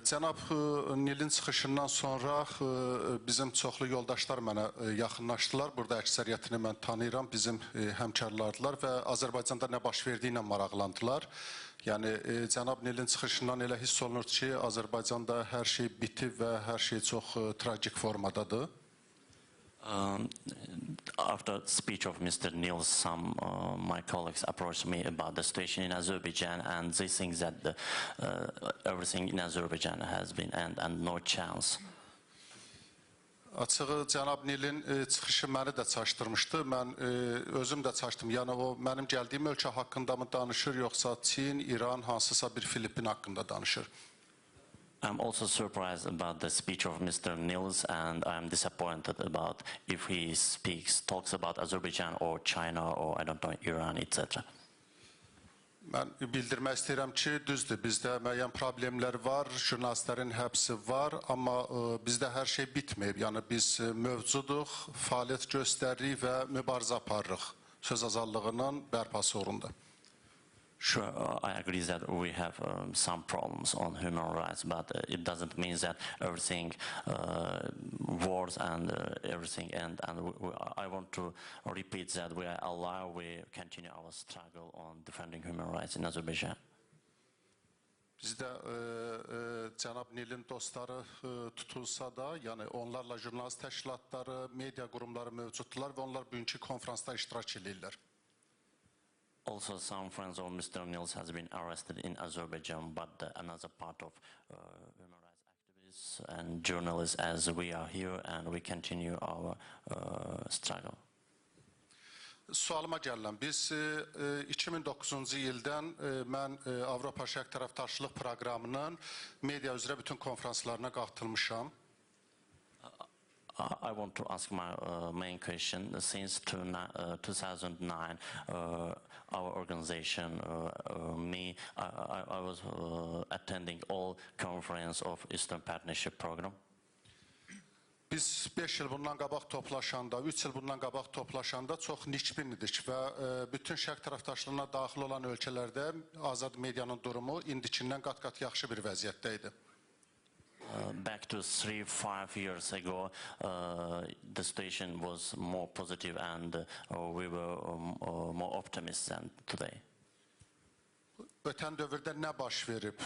Cənab Nilin çıxışından sonra bizim çoxlu yoldaşlar mənə yaxınlaşdılar. Burada əksəriyyətini mən tanıyıram, bizim həmkarlardılar və Azərbaycanda nə baş verdiyi ilə maraqlandılar. Yəni cənab Nilin çıxışından elə hiss olunur ki, Azərbaycanda hər şey bitib və hər şey çox tragik formadadır. After the speech of Mr. Niels, some my colleagues approached me about the situation in Azerbaijan, and they think that everything in Azerbaijan has been end and no chance. Açığı cənab Nilin çıxışı məni də çaşdırmışdı. Mən özüm də çaşdım. Yəni o mənim gəldiyim ölkə haqqında mı danışır, yoxsa Çin, İran, hansısa bir Filippin haqqında danışır? I'm also surprised about the speech of Mr. Niels, and I'm disappointed about if he talks about Azerbaijan or China or I don't know, Iran, etc. Mən bildirmək istəyirəm ki, düzdür, bizdə müəyyən problemlər var, jurnalistlərin həbsi var, amma bizdə hər şey bitməyib. Yəni biz mövcuduq, fəaliyyət göstəririk və mübarizə aparırıq söz azadlığının bərpası uğrunda. Sure, I agree that we have some problems on human rights, but it doesn't mean that everything wars and everything end. And I want to repeat that we are alive, we continue our struggle on defending human rights in Azerbaijan. Bizdə cənab Nilin dostları tutulsa da, yəni onlarla jurnalist təşkilatları, media qurumları mövcuddular və onlar bugünkü konferansda iştirak edirlər. Also, some friends of Mr. Niels has been arrested in Azerbaijan, but another part of human rights activists and journalists, as we are here and we continue our struggle. Sualıma gəlirəm. Biz 2009-cu ildən mən Avropa Şərq tərəfdaşlıq proqramının media üzrə bütün konferanslarına qatılmışam. I want to ask my main question. Since 2009, our organization, I was attending all conference of Eastern Partnership Program. Biz 5 il bundan qabaq toplaşanda, 3 il bundan qabaq toplaşanda çox nikbin idik və bütün şərq tərəfdaşlığına daxil olan ölkələrdə azad medianın durumu indikindən qat-qat yaxşı bir vəziyyətdə idi. Back to 3-5 years ago, the situation was more positive and we were more optimistic than today. Ötən dövrdə nə baş verib?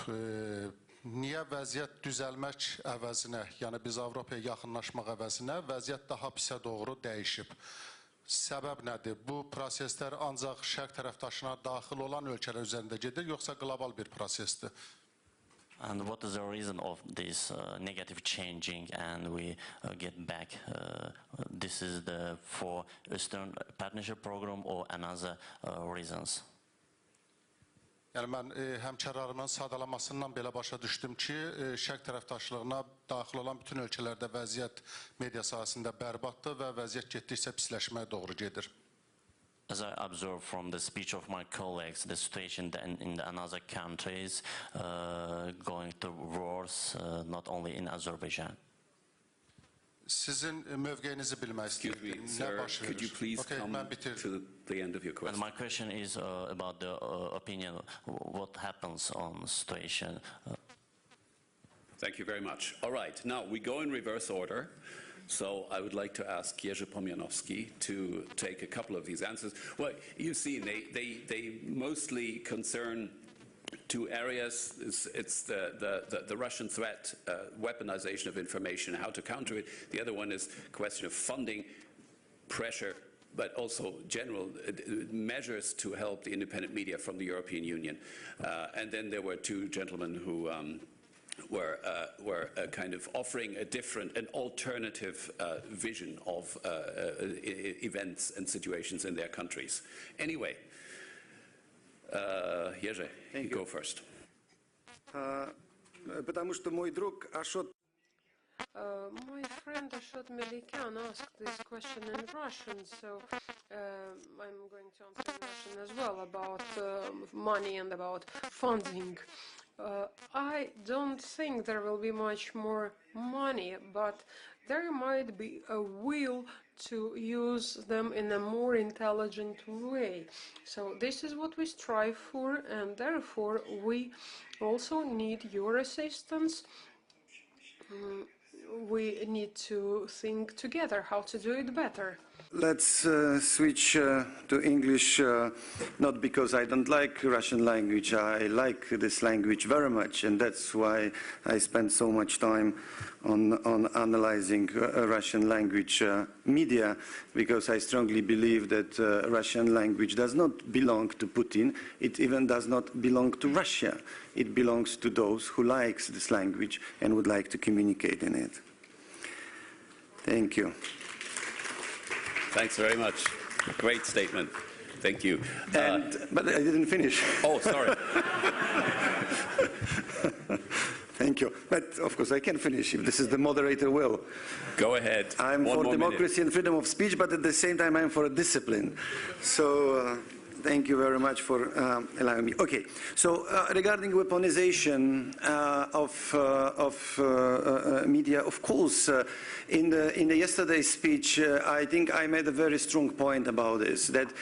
Niyə vəziyyət düzəlmək əvəzinə, yəni biz Avropaya yaxınlaşmaq əvəzinə vəziyyət daha pisə doğru dəyişib? Səbəb nədir? Bu proseslər ancaq şərq tərəfdaşına daxil olan ölkələr üzərində gedir, yoxsa qlobal bir prosesdir? And what is the reason of this negative changing and we get back? This is for Eastern Partnership Program or another reasons? Yəni mən həmkarlarımın sadalamasından belə başa düşdüm ki, şərq tərəfdaşlığına daxil olan bütün ölkələrdə vəziyyət media sahəsində bərbaddır və vəziyyət getdikcə pisləşməyə doğru gedir. As I observe from the speech of my colleagues, the situation in the other countries going to wars, not only in Azerbaijan. Sizin mövqeyinizi bilmək istəyirəm. Sir, could you please come to the end of your question? And my question is about the opinion, what happens on situation. Thank you very much. All right, now we go in reverse order. So I would like to ask Jerzy Pomianowski to take a couple of these answers. Well, you see, they mostly concern two areas. It's the Russian threat, weaponization of information, how to counter it. The other one is a question of funding, pressure, but also general measures to help the independent media from the European Union. And then there were two gentlemen who were kind of offering an alternative vision of events and situations in their countries. Anyway, Jerzy, you go first. Потому что мой друг Ашот. My friend Ashot Melikian asked this question in Russian, so I'm going to answer in Russian as well about money and about funding. I don't think there will be much more money, but there might be a will to use them in a more intelligent way. So this is what we strive for, and therefore we also need your assistance. We need to think together how to do it better. Let's switch to English, not because I don't like Russian language. I like this language very much, and that's why I spend so much time on analyzing Russian language media, because I strongly believe that Russian language does not belong to Putin. It even does not belong to Russia. It belongs to those who like this language and would like to communicate in it. Thank you. Thanks very much. Great statement. Thank you. But I didn't finish. Oh, sorry. Thank you. But of course I can finish if this is the moderator will. Go ahead. I'm for democracy and freedom of speech, but at the same time I'm for a discipline. So thank you very much for allowing me. Okay. So regarding weaponization of media, of course, in the yesterday's speech, I think I made a very strong point about this, that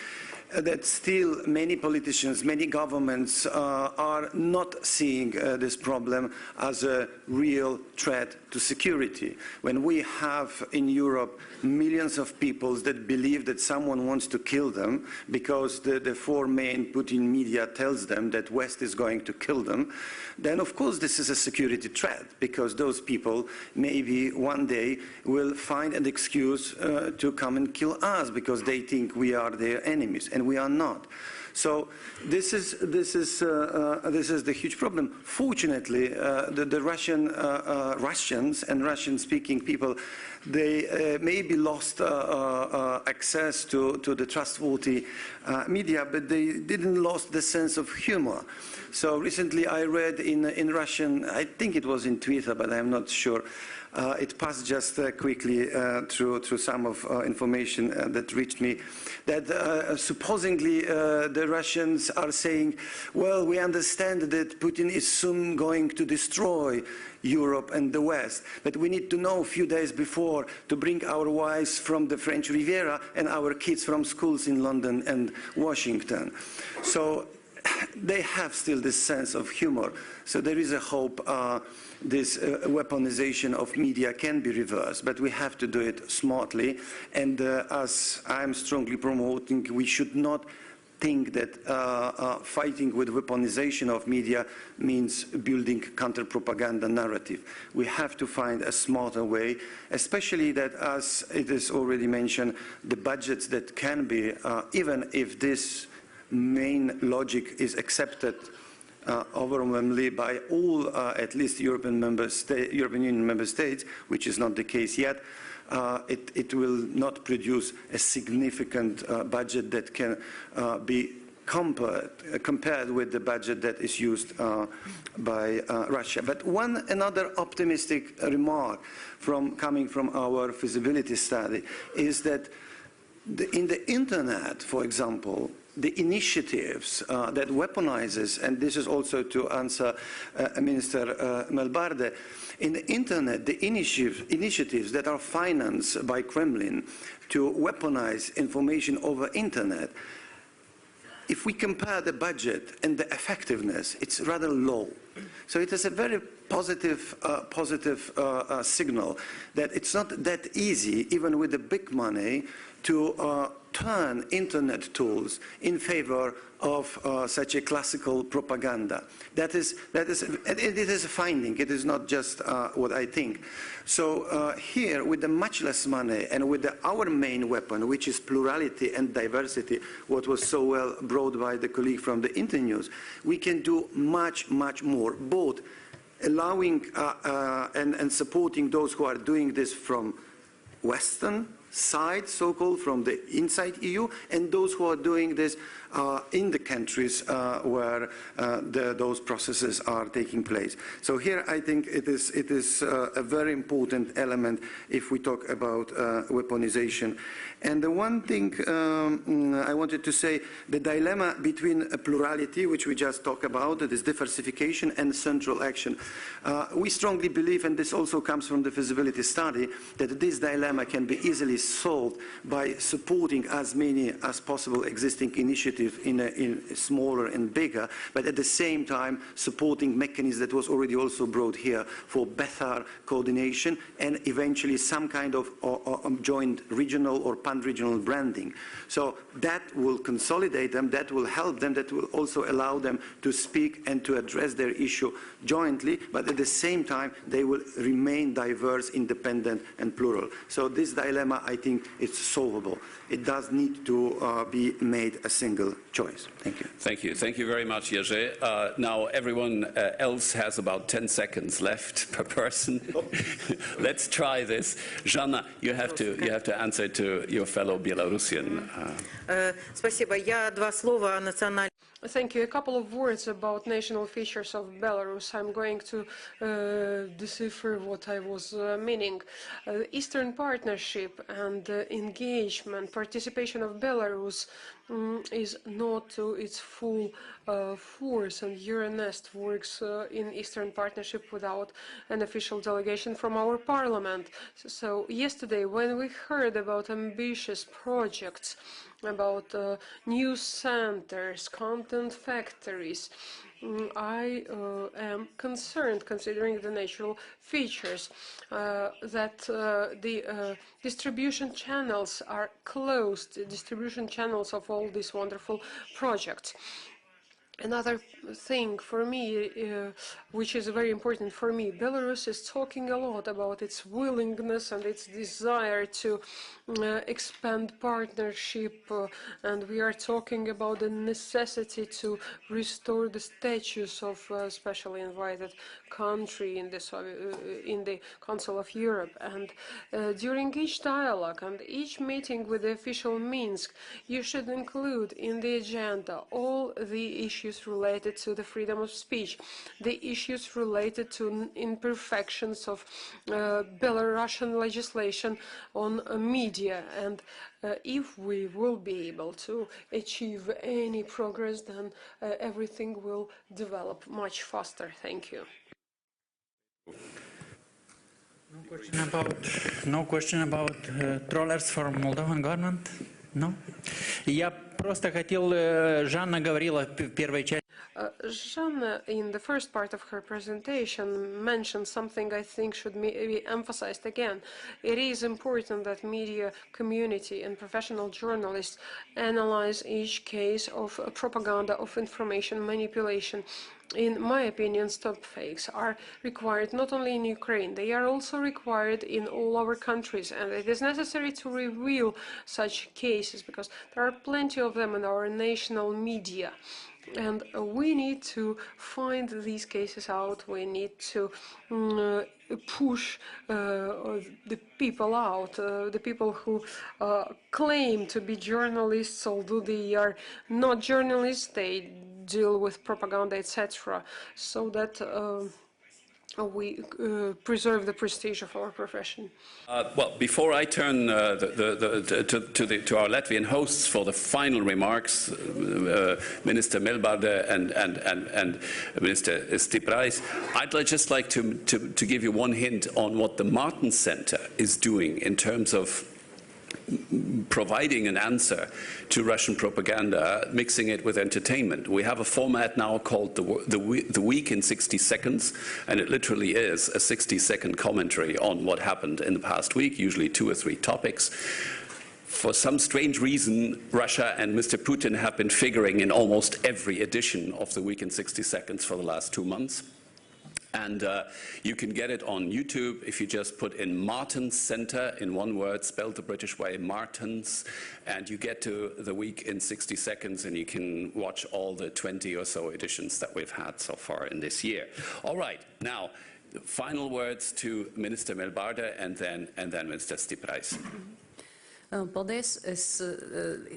still many politicians, many governments are not seeing this problem as a real threat to security. When we have in Europe millions of people that believe that someone wants to kill them because the four main Putin media tells them that West is going to kill them, then of course this is a security threat, because those people maybe one day will find an excuse to come and kill us because they think we are their enemies. And we are not. So this is the huge problem. Fortunately, the Russians and Russian-speaking people, they maybe lost access to the trustworthy media, but they didn't lose the sense of humor. So recently I read in Russian, I think it was in Twitter, but I'm not sure. It passed just quickly through some of information that reached me, that supposedly the Russians are saying, well, we understand that Putin is soon going to destroy Europe and the West, but we need to know a few days before to bring our wives from the French Riviera and our kids from schools in London and Washington. So they have still this sense of humor. So there is a hope this weaponization of media can be reversed, but we have to do it smartly. And as I'm strongly promoting, we should not think that fighting with weaponization of media means building counter-propaganda narrative. We have to find a smarter way, especially that, as it is already mentioned, the budgets that can be, even if this main logic is accepted overwhelmingly by all, at least European Union member states, which is not the case yet, it will not produce a significant budget that can be compared with the budget that is used by Russia. But another optimistic remark coming from our feasibility study is that in the internet, for example, the initiatives that weaponizes, and this is also to answer Minister Melbarde, in the internet, the initiatives that are financed by Kremlin to weaponize information over internet, if we compare the budget and the effectiveness, it's rather low. So it is a very positive signal that it's not that easy, even with the big money, to turn internet tools in favor of such a classical propaganda. It is a finding. It is not just what I think. So here, with the much less money and with our main weapon, which is plurality and diversity, what was so well brought by the colleague from the Internews, we can do much, much more, both allowing and supporting those who are doing this from Western side, so-called, from the inside EU, and those who are doing this in the countries where those processes are taking place. So here I think it is a very important element if we talk about weaponization. And the one thing I wanted to say, the dilemma between a plurality, which we just talked about, that is diversification, and central action. We strongly believe, and this also comes from the feasibility study, that this dilemma can be easily solved by supporting as many as possible existing initiatives in smaller and bigger, but at the same time supporting mechanisms that was already also brought here for better coordination and eventually some kind of joint regional or pan-regional branding. So that will consolidate them, that will help them, that will also allow them to speak and to address their issue jointly, but at the same time they will remain diverse, independent and plural. So this dilemma, I think, is solvable. It does need to be made a single choice. Thank you. Thank you. Thank you very much, Jerzy. Now everyone else has about 10 seconds left per person. Let's try this. Жанна, you have to answer to your fellow Belarusian. Спасибо. Я два слова о национальном. Thank you. A couple of words about national features of Belarus. I'm going to decipher what I was meaning. Eastern Partnership and engagement, participation of Belarus is not to its full force, and Euronest works in Eastern Partnership without an official delegation from our parliament. So yesterday, when we heard about ambitious projects, about news centers, content factories, I am concerned, considering the natural features, that the distribution channels are closed, the distribution channels of all these wonderful projects. Another thing for me, which is very important for me, Belarus is talking a lot about its willingness and its desire to expand partnership, and we are talking about the necessity to restore the status of specially invited country in the Council of Europe. And during each dialogue and each meeting with the official Minsk, you should include in the agenda all the issues related to the freedom of speech, the issues related to imperfections of Belarusian legislation on media. And if we will be able to achieve any progress, then everything will develop much faster. Thank you. No question about trawlers for Moldovan government? No? Я просто хотел, Жанна говорила в первой части. Жанна, in the first part of her presentation, mentioned something I think should be emphasized again. It is important that media community and professional journalists analyze each case of propaganda, of information manipulation. In my opinion, stop fakes are required not only in Ukraine, they are also required in all our countries, and it is necessary to reveal such cases because there are plenty of them in our national media. And we need to find these cases out. We need to push the people out, the people who claim to be journalists, although they are not journalists. They deal with propaganda, etc., so that we preserve the prestige of our profession. Well, before I turn to our Latvian hosts for the final remarks, Minister Melbarde and Minister Stiprais, I'd just like to give you one hint on what the Martin Center is doing in terms of providing an answer to Russian propaganda, mixing it with entertainment. We have a format now called the Week in 60 Seconds, and it literally is a 60-second commentary on what happened in the past week, usually 2 or 3 topics. For some strange reason, Russia and Mr. Putin have been figuring in almost every edition of the Week in 60 Seconds for the last 2 months. And you can get it on YouTube if you just put in Martins Center in one word, spelled the British way, Martins, and you get to the Week in 60 Seconds, and you can watch all the 20 or so editions that we've had so far in this year. All right, now, final words to Minister Melbarde and then Minister Stiprais. Paldies. Es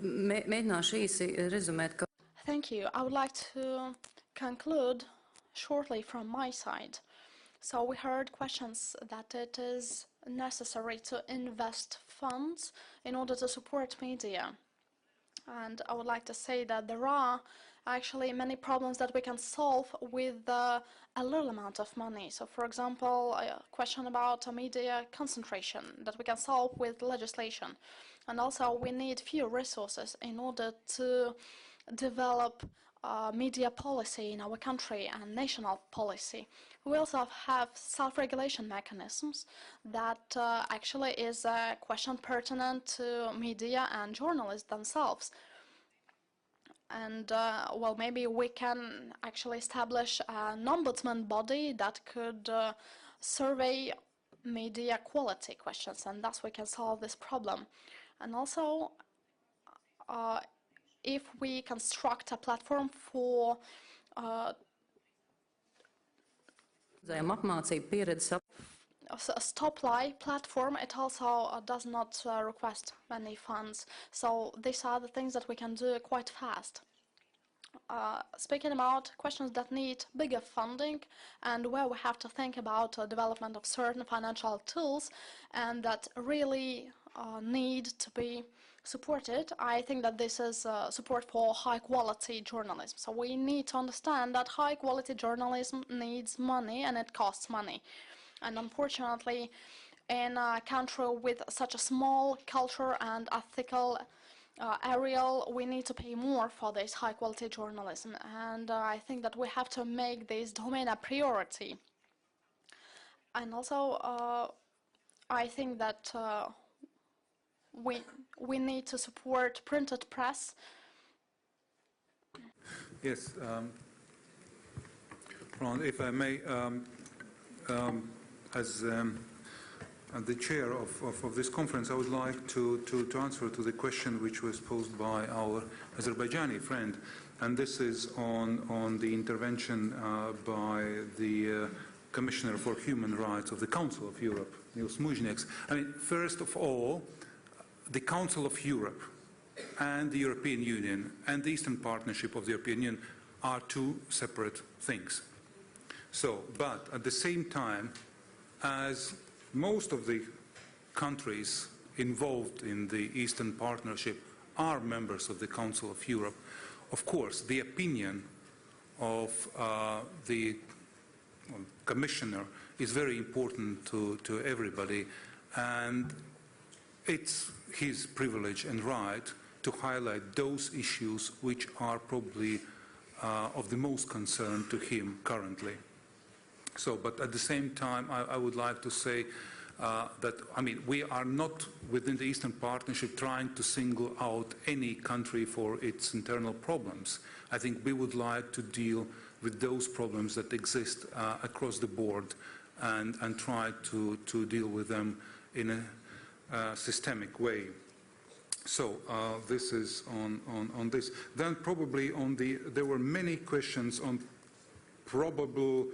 mēģināšu īsi rezumēt, ka... Thank you. I would like to conclude shortly from my side. So we heard questions that it is necessary to invest funds in order to support media. And I would like to say that there are actually many problems that we can solve with a little amount of money. So for example, a question about media concentration that we can solve with legislation. And also we need few resources in order to develop media policy in our country and national policy. We also have self-regulation mechanisms that actually is a question pertinent to media and journalists themselves. And well, maybe we can actually establish an ombudsman body that could survey media quality questions, and thus we can solve this problem. And also, if we construct a platform for a stop-lie platform, it also does not request many funds. So these are the things that we can do quite fast. Speaking about questions that need bigger funding and where we have to think about development of certain financial tools and that really need to be supported, I think that this is support for high-quality journalism. So we need to understand that high-quality journalism needs money and it costs money. And unfortunately, in a country with such a small culture and ethical area, we need to pay more for this high-quality journalism. And I think that we have to make this domain a priority. And also, I think that we need to support printed press. Yes, Ron, if I may, as the chair of this conference, I would like to answer to the question which was posed by our Azerbaijani friend, and this is on the intervention by the Commissioner for Human Rights of the Council of Europe, Nils Muizhnieks. I mean, first of all, the Council of Europe and the European Union and the Eastern Partnership of the European Union are 2 separate things. So, but at the same time, as most of the countries involved in the Eastern Partnership are members of the Council of Europe, of course, the opinion of the Commissioner is very important to everybody, and it's his privilege and right to highlight those issues which are probably of the most concern to him currently. So, but at the same time, I would like to say that, I mean, we are not within the Eastern Partnership trying to single out any country for its internal problems. I think we would like to deal with those problems that exist across the board and try to deal with them in a systemic way. So this is on this. Then probably on there were many questions on probable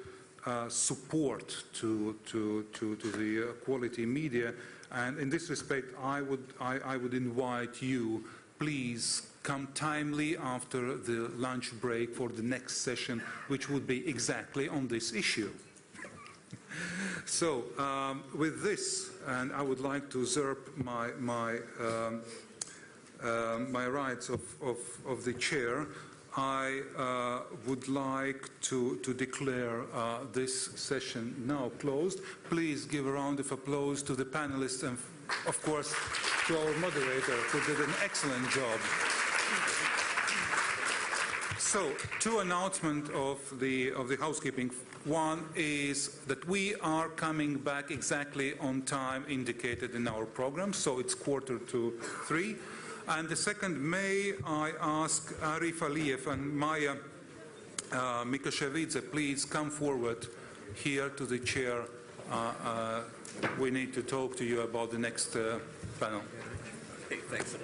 support to the quality media, and in this respect, I would invite you, please come timely after the lunch break for the next session, which would be exactly on this issue. So with this, and I would like to usurp my rights of the chair, I would like to declare this session now closed. Please give a round of applause to the panelists and, of course, to our moderator, who did an excellent job. So, two announcements of the housekeeping. One is that we are coming back exactly on time indicated in our program, so it's 2:45. And the second, may I ask Arif Aliyev and Maya Mikashevidze, please come forward here to the chair. We need to talk to you about the next panel. Hey, thanks.